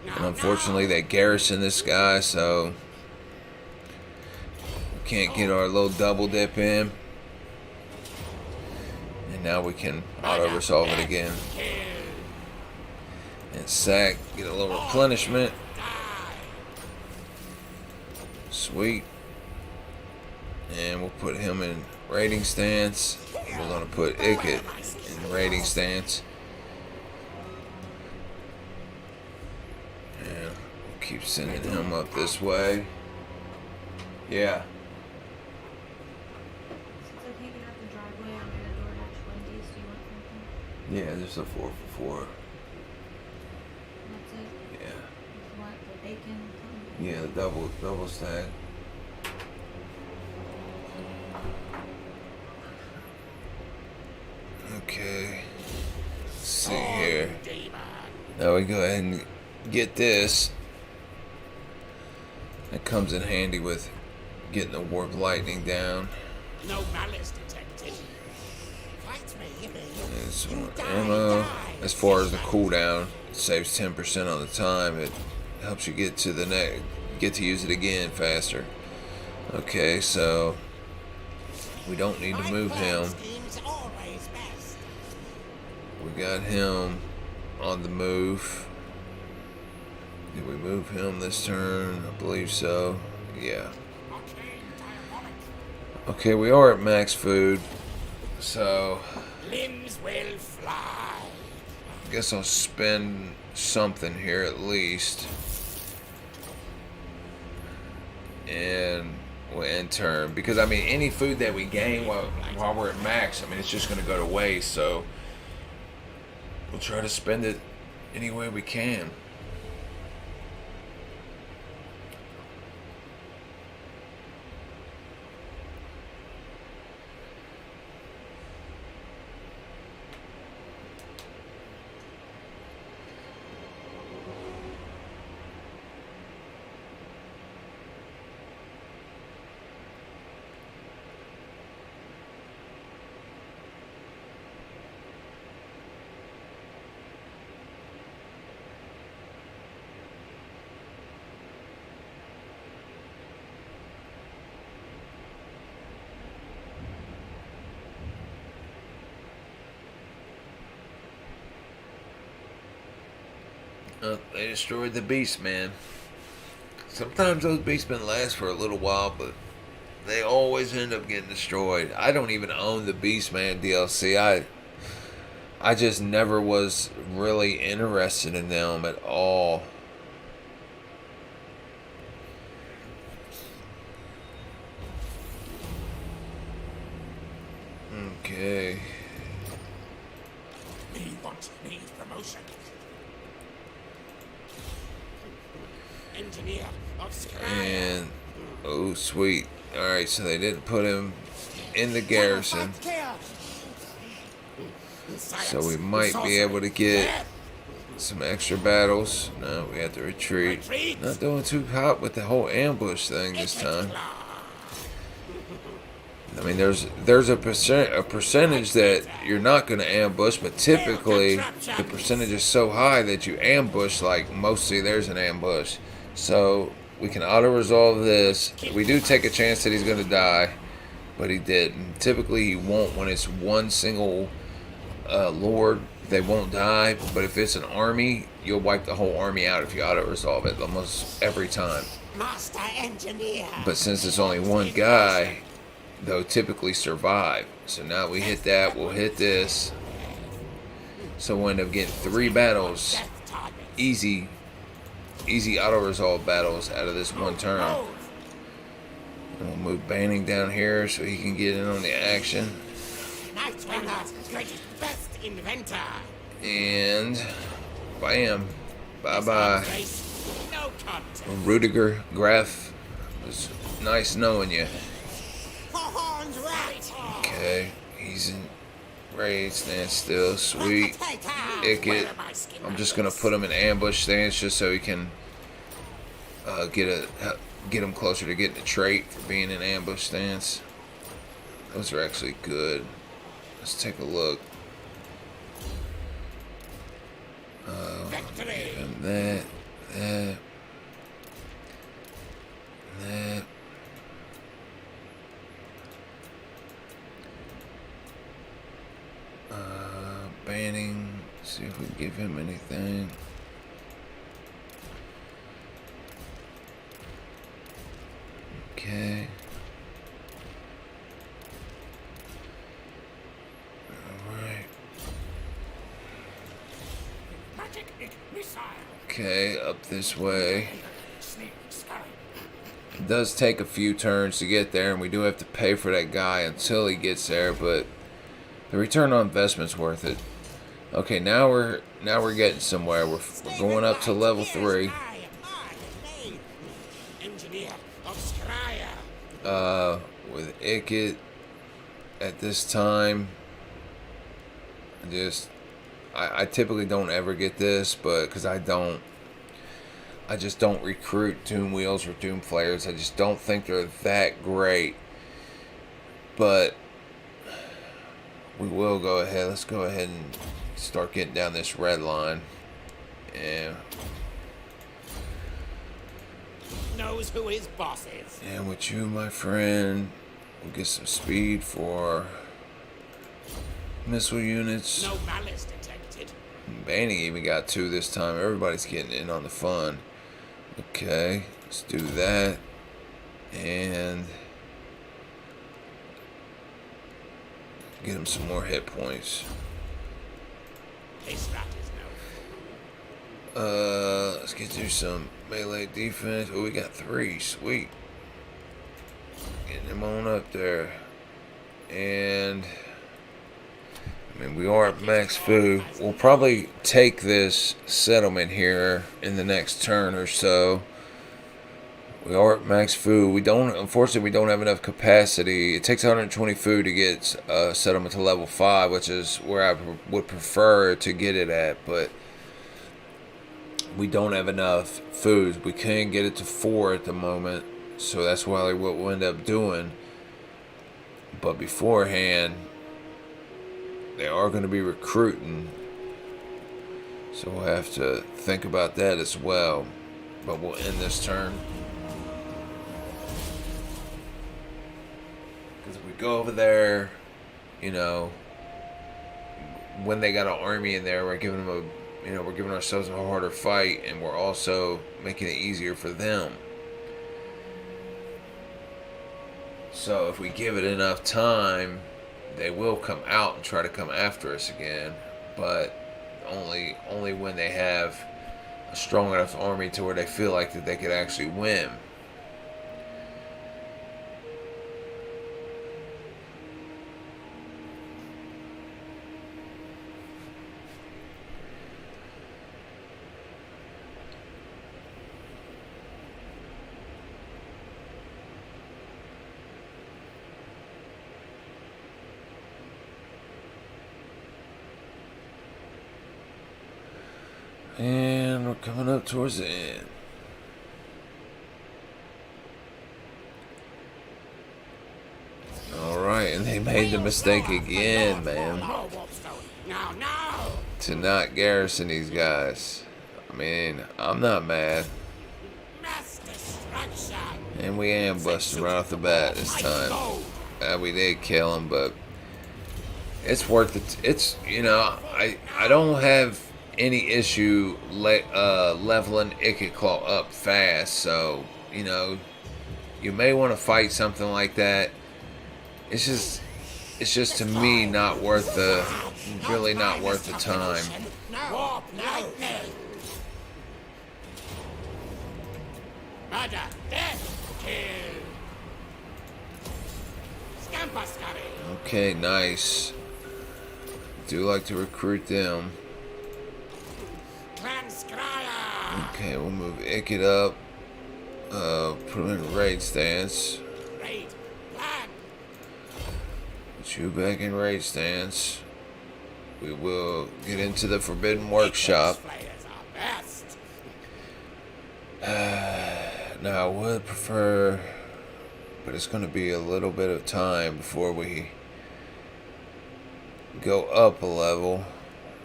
And unfortunately, they garrison this guy, so we can't get our little double dip in. And now we can auto resolve it again. And sack, get a little replenishment. Sweet. And we'll put him in raiding stance. We're going to put Ikit in raiding stance. And we'll keep sending him up this way. Yeah. Yeah, just a 4-for-4. Yeah, the double stack. Okay. Let's see here. Now we go ahead and get this. It comes in handy with getting the warp lightning down. No malice detected. Fight me. There's more ammo. As far as the cooldown, it saves 10% on the time. It helps you get to the next, get to use it again faster. Okay, so we don't need to move him. We got him on the move. Did we move him this turn? I believe so. Yeah. Okay, we are at max food, so limbs will fly. I guess I'll spend something here at least. And we'll end turn. Because, I mean, any food that we gain while we're at max, I mean, it's just going to go to waste. So we'll try to spend it any way we can. They destroyed the beast, man. Sometimes those beastmen last for a little while, but they always end up getting destroyed. I don't even own the Beastman DLC. I just never was really interested in them at all. Okay. We want promotion. Engineer of Skryre. And oh, sweet. All right, so they didn't put him in the garrison, so we might be able to get some extra battles. No, we have to retreat. Retreat. Not doing too hot with the whole ambush thing this time. I mean, there's a percentage that you're not going to ambush, but typically the percentage is so high that you ambush like mostly there's an ambush. So we can auto-resolve this. We do take a chance that he's going to die, but he didn't. Typically he won't when it's one single lord. They won't die, but if it's an army, you'll wipe the whole army out if you auto-resolve it almost every time. Master engineer. But since it's only one guy, they'll typically survive. So now we hit that, we'll hit this. So we'll end up getting 3 battles, easy auto-resolve battles out of this one turn. And we'll move Banning down here so he can get in on the action. Nightbringer, greatest, best inventor. And bam, bye-bye. No contest. Rudiger Graf, it was nice knowing you. For horns right. Okay, he's in raid, stand still, sweet. Ikit, I'm just gonna put him in ambush stance just so he can get him closer to getting a trait for being in ambush stance. Those are actually good. Let's take a look. Give him that. Banning. See if we can give him anything. Okay. Alright. Magic missile. Okay, up this way. It does take a few turns to get there, and we do have to pay for that guy until he gets there, but the return on investment's worth it. Okay, now we're getting somewhere. We're going up to level 3. Engineer of Skryre. With Ikit at this time, I typically don't ever get this, but because I just don't recruit Doom Wheels or Doom Flayers. I just don't think they're that great. But we will go ahead. Let's go ahead and start getting down this red line. And Knows who his boss is. and with you, my friend, we'll get some speed for missile units. No malice detected. Banning even got 2 this time. Everybody's getting in on the fun. Okay, let's do that. And get him some more hit points. This rat is no. Let's get you some melee defense. Oh, we got 3. Sweet. Getting him on up there. And I mean, we are at max food. We'll probably take this settlement here in the next turn or so. We are at max food. Unfortunately, we don't have enough capacity. It takes 120 food to get a settlement to level 5, which is where I would prefer to get it at, but we don't have enough food. We can't get it to 4 at the moment, so that's what we'll end up doing. But beforehand, they are going to be recruiting, so we'll have to think about that as well. But we'll end this turn. Because if we go over there, you know, when they got an army in there, we're giving them we're giving ourselves a harder fight, and we're also making it easier for them. So if we give it enough time, they will come out and try to come after us again, but only when they have a strong enough army to where they feel like that they could actually win. And we're coming up towards the end. Alright, and they made the mistake again, man. No, Warpstone. Now, now. To not garrison these guys. I mean, I'm not mad. Mass destruction. And we ambushed him right off the bat this time. We did kill him, but it's worth it. It's, you know, I don't have any issue leveling Ikit Claw up fast, so, you know, you may want to fight something like that. It's just to me not worth the, really not worth the time. Warp lightning. Murder, death, kill. Scamper scurry. Okay, nice. Do like to recruit them. Clan Skryre. Okay, we'll move Ikit up. Put him in raid stance. Raid. Plan. Put you back in raid stance. We will get into the Forbidden Workshop. Players are best. Now, I would prefer, but it's going to be a little bit of time before we go up a level.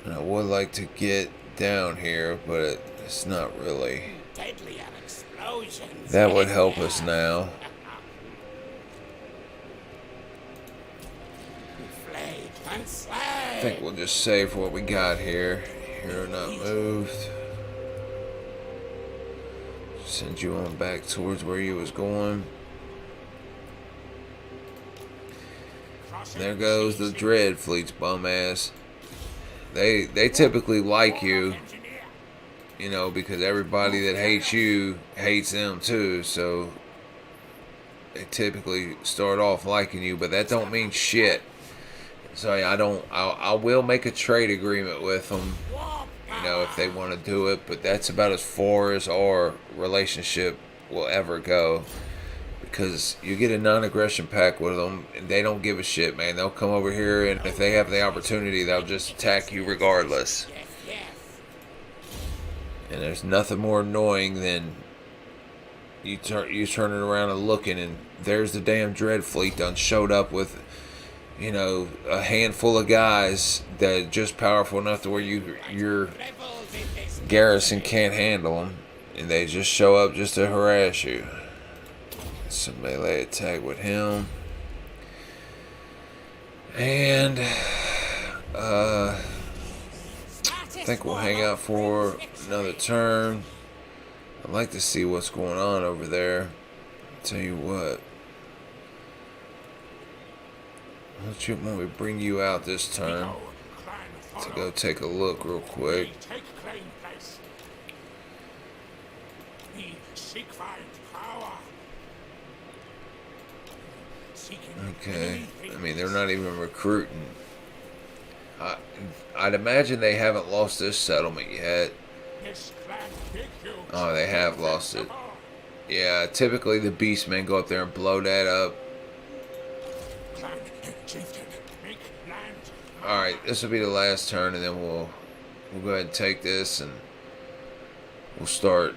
And I would like to get down here, but it's not really. Deadlier explosions. That would help us now. Flayed and slain. I think we'll just save what we got here. Hero not moved. Send you on back towards where you was going. There goes the Dread Fleet's bum ass. They typically like you, you know, because everybody that hates you hates them too. So they typically start off liking you, but that don't mean shit. So I will make a trade agreement with them, you know, if they want to do it, but that's about as far as our relationship will ever go. Because you get a non-aggression pack with them, and they don't give a shit, man. They'll come over here, and if they have the opportunity, they'll just attack you regardless. And there's nothing more annoying than you turning around and looking, and there's the damn Dread Fleet done showed up with, you know, a handful of guys that are just powerful enough to where your garrison can't handle them, and they just show up just to harass you. Some melee attack with him. And I think we'll hang out for another turn. I'd like to see what's going on over there. I'll tell you what. Why don't we bring you out this turn to go take a look real quick. Okay, I mean, they're not even recruiting. I'd imagine they haven't lost this settlement yet. Oh, they have lost it. Yeah, typically the beastmen go up there and blow that up. Alright, this will be the last turn, and then we'll go ahead and take this, and we'll start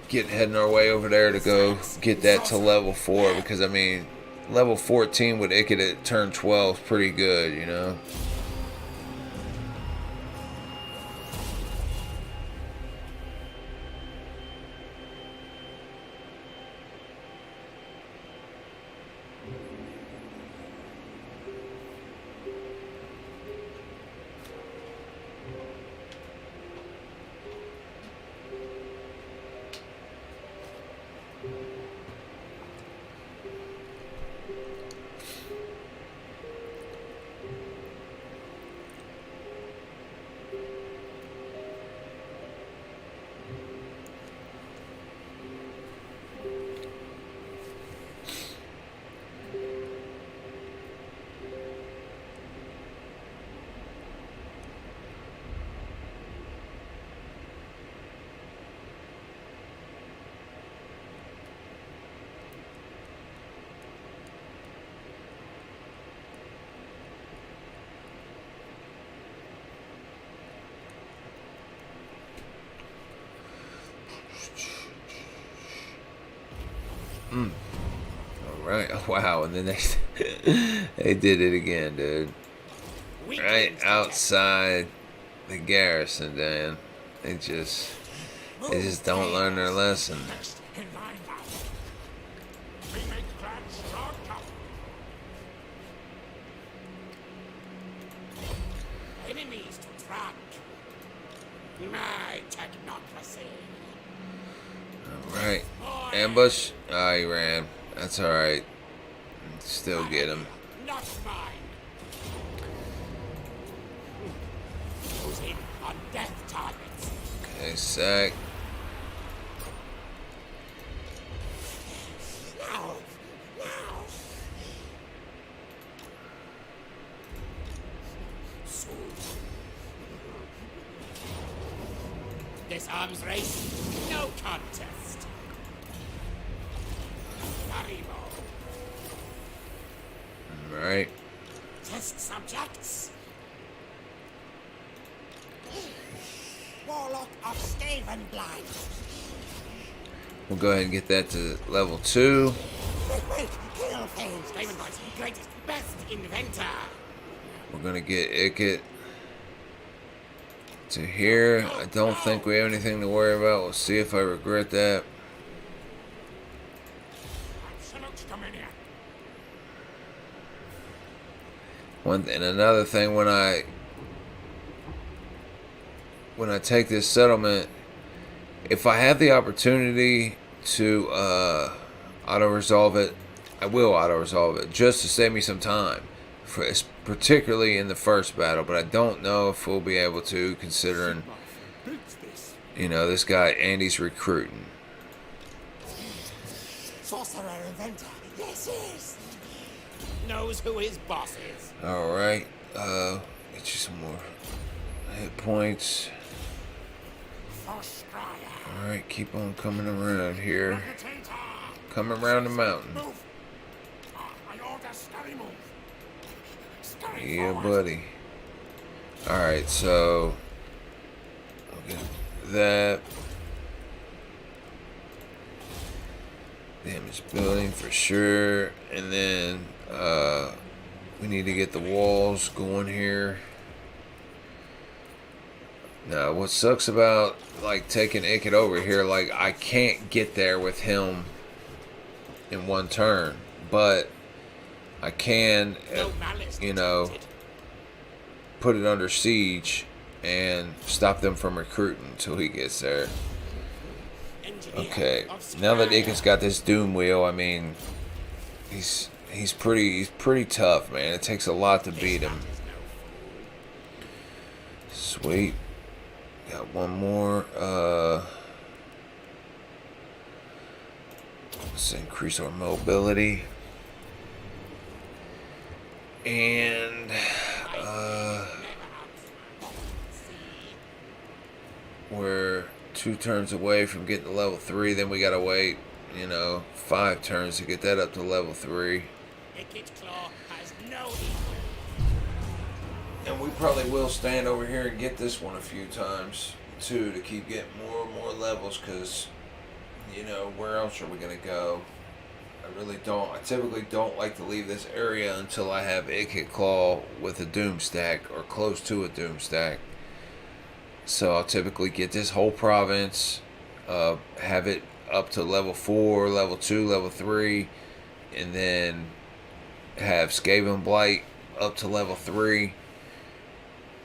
heading our way over there to go get that to level 4, because I mean, level 14 with Ikit at turn 12 is pretty good, you know. Right. Oh, wow. And then they did it again, dude. Right outside the garrison, Dan. They just don't learn their lesson. In line now. We make plans strong cover. Enemies to track. My technocracy. All right. Ambush. Ah, he ran. That's all right. Still get him. Not mine. Who's in on death targets? Okay, sack. Now. Now. So. This arms race, no contest. Haribo. All right. Test subjects. Warlock of Skavenblight. We'll go ahead and get that to level 2. Wait, Hillface. Skavenblight's greatest, best inventor. We're gonna get Ikit to here. I don't think we have anything to worry about. We'll see if I regret that. Absolute dominion. And another thing, when I take this settlement, if I have the opportunity to auto-resolve it, I will auto-resolve it just to save me some time, particularly in the first battle. But I don't know if we'll be able to, considering, this guy Andy's recruiting. Sorcerer inventor. Yes, yes. Knows who his boss is. All right, get you some more hit points. For Skryre. All right, keep on coming around here. Potato. Come around the mountain. Move. I order scurry move. Scurry Yeah, forward. buddy. All right, so I'll get that. Damage building for sure, and then we need to get the walls going here. Now, what sucks about taking Ikit over here, I can't get there with him in one turn, but I can, No malice detected. put it under siege and stop them from recruiting until he gets there. Engineer Okay, of now that Skryre. Ikit's got this doom wheel, I mean, he's pretty tough, man. It takes a lot to beat him. Sweet. Got one more. Let's increase our mobility. And we're 2 turns away from getting to level 3. Then we gotta wait, 5 turns to get that up to level 3. Ikit Claw has no equal. And we probably will stand over here and get this one a few times too, to keep getting more and more levels, because where else are we gonna go? I typically don't like to leave this area until I have Ikit Claw with a doom stack or close to a doom stack. So I'll typically get this whole province, have it up to level 4, level 2, level 3, and then have Skavenblight up to level 3.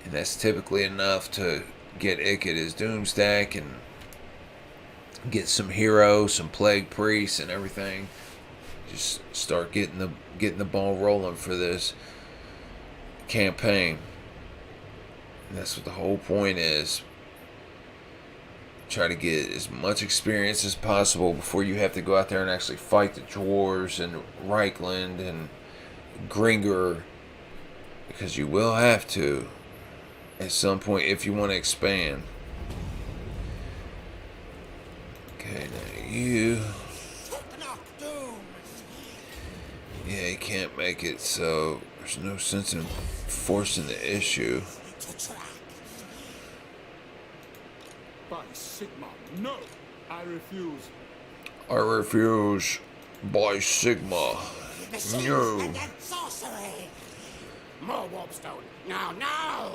And that's typically enough to get Ikit his doom stack and get some heroes, some plague priests, and everything. Just start getting the ball rolling for this campaign. And that's what the whole point is. Try to get as much experience as possible before you have to go out there and actually fight the dwarves and Reichland and Gringer, because you will have to at some point if you want to expand. Okay, now you. Yeah, he can't make it, so there's no sense in forcing the issue. By Sigma, no! I refuse. I refuse by Sigma. Machines No. and then sorcery. More warpstone. Now, now.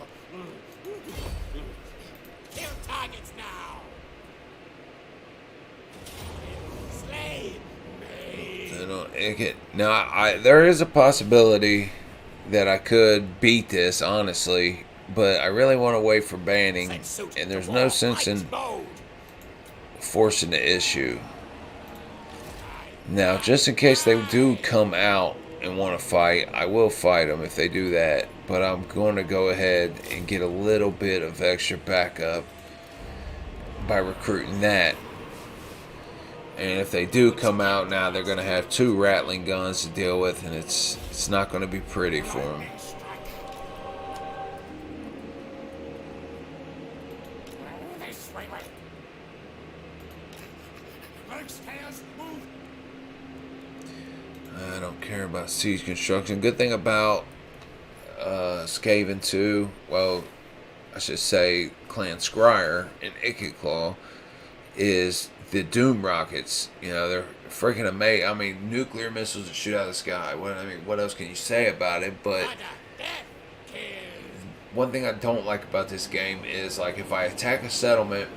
Kill targets now. Slay me. Ikit. Now, there is a possibility that I could beat this, honestly, but I really want to wait for banning, and there's no sense in forcing the issue. Now, just in case they do come out and want to fight, I will fight them if they do that, but I'm going to go ahead and get a little bit of extra backup by recruiting that. And if they do come out now, they're going to have 2 rattling guns to deal with, and it's not going to be pretty for them. I don't care about siege construction. Good thing about Skaven 2, well, I should say Clan Skryre and Ikit Claw, is the Doom rockets. You know, they're freaking amazing. I mean, nuclear missiles that shoot out of the sky. What else can you say about it? But one thing I don't like about this game is, like, if I attack a settlement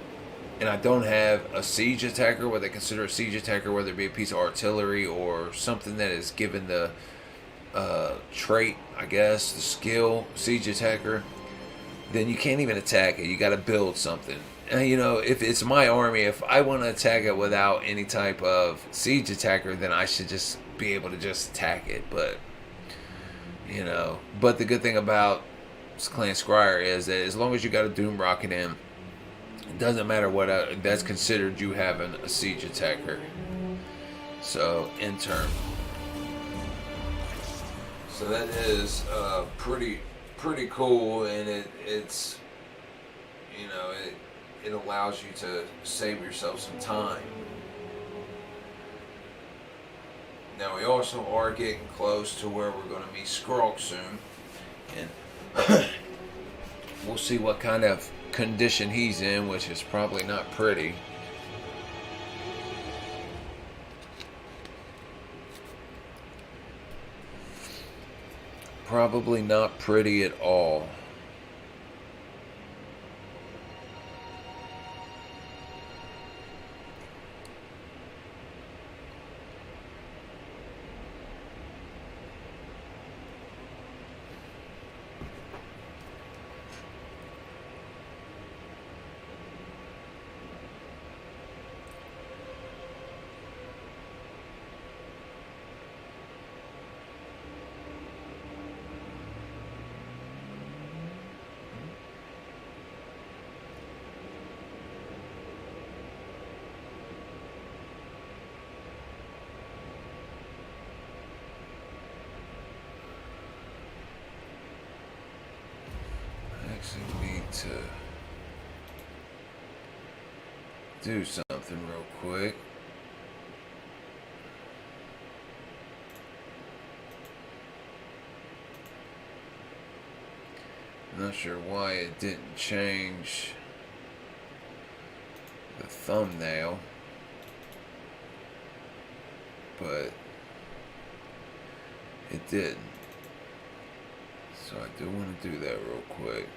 and I don't have a siege attacker, what they consider a siege attacker, whether it be a piece of artillery or something that is given the trait, I guess, the skill siege attacker, then you can't even attack it. You got to build something. And, you know, if it's my army, if I want to attack it without any type of siege attacker, then I should just be able to just attack it. But, you know, but the good thing about Clan Skryre is that as long as you got a Doom rocket in, it doesn't matter what that's considered you having a siege attacker. So, intern. So that is pretty cool, and it's, you know, it allows you to save yourself some time. Now we also are getting close to where we're going to meet Skryre soon, and we'll see what kind of condition he's in, which is probably not pretty. Probably not pretty at all. Need to do something real quick. Not sure why it didn't change the thumbnail, but it didn't. So I do want to do that real quick.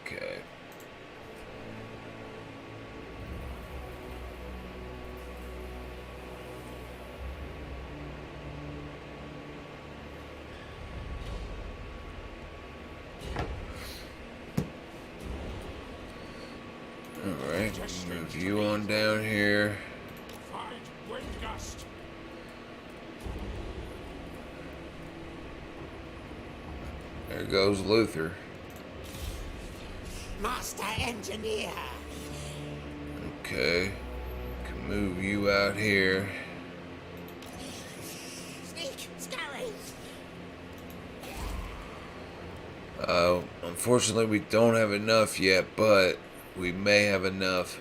Okay. Alright, move you on down here. There goes Luther. Master Engineer. Okay. Can move you out here. Sneak, scurry. Unfortunately, we don't have enough yet, but we may have enough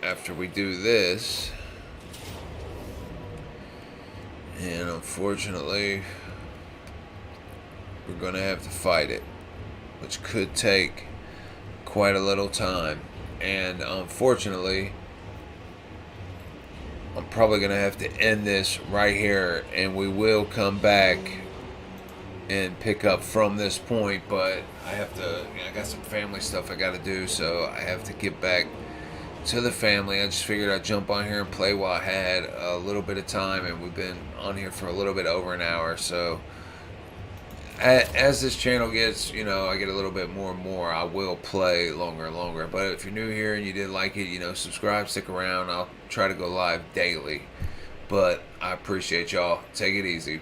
after we do this. And unfortunately, we're going to have to fight it, which could take quite a little time. And unfortunately, I'm probably going to have to end this right here, and we will come back and pick up from this point, but I have to, I got some family stuff I got to do, so I have to get back to the family. I just figured I'd jump on here and play while I had a little bit of time, and we've been on here for a little bit over an hour, so as this channel gets, I get a little bit more and more, I will play longer and longer. But if you're new here and you did like it, subscribe, stick around. I'll try to go live daily, but I appreciate y'all. Take it easy.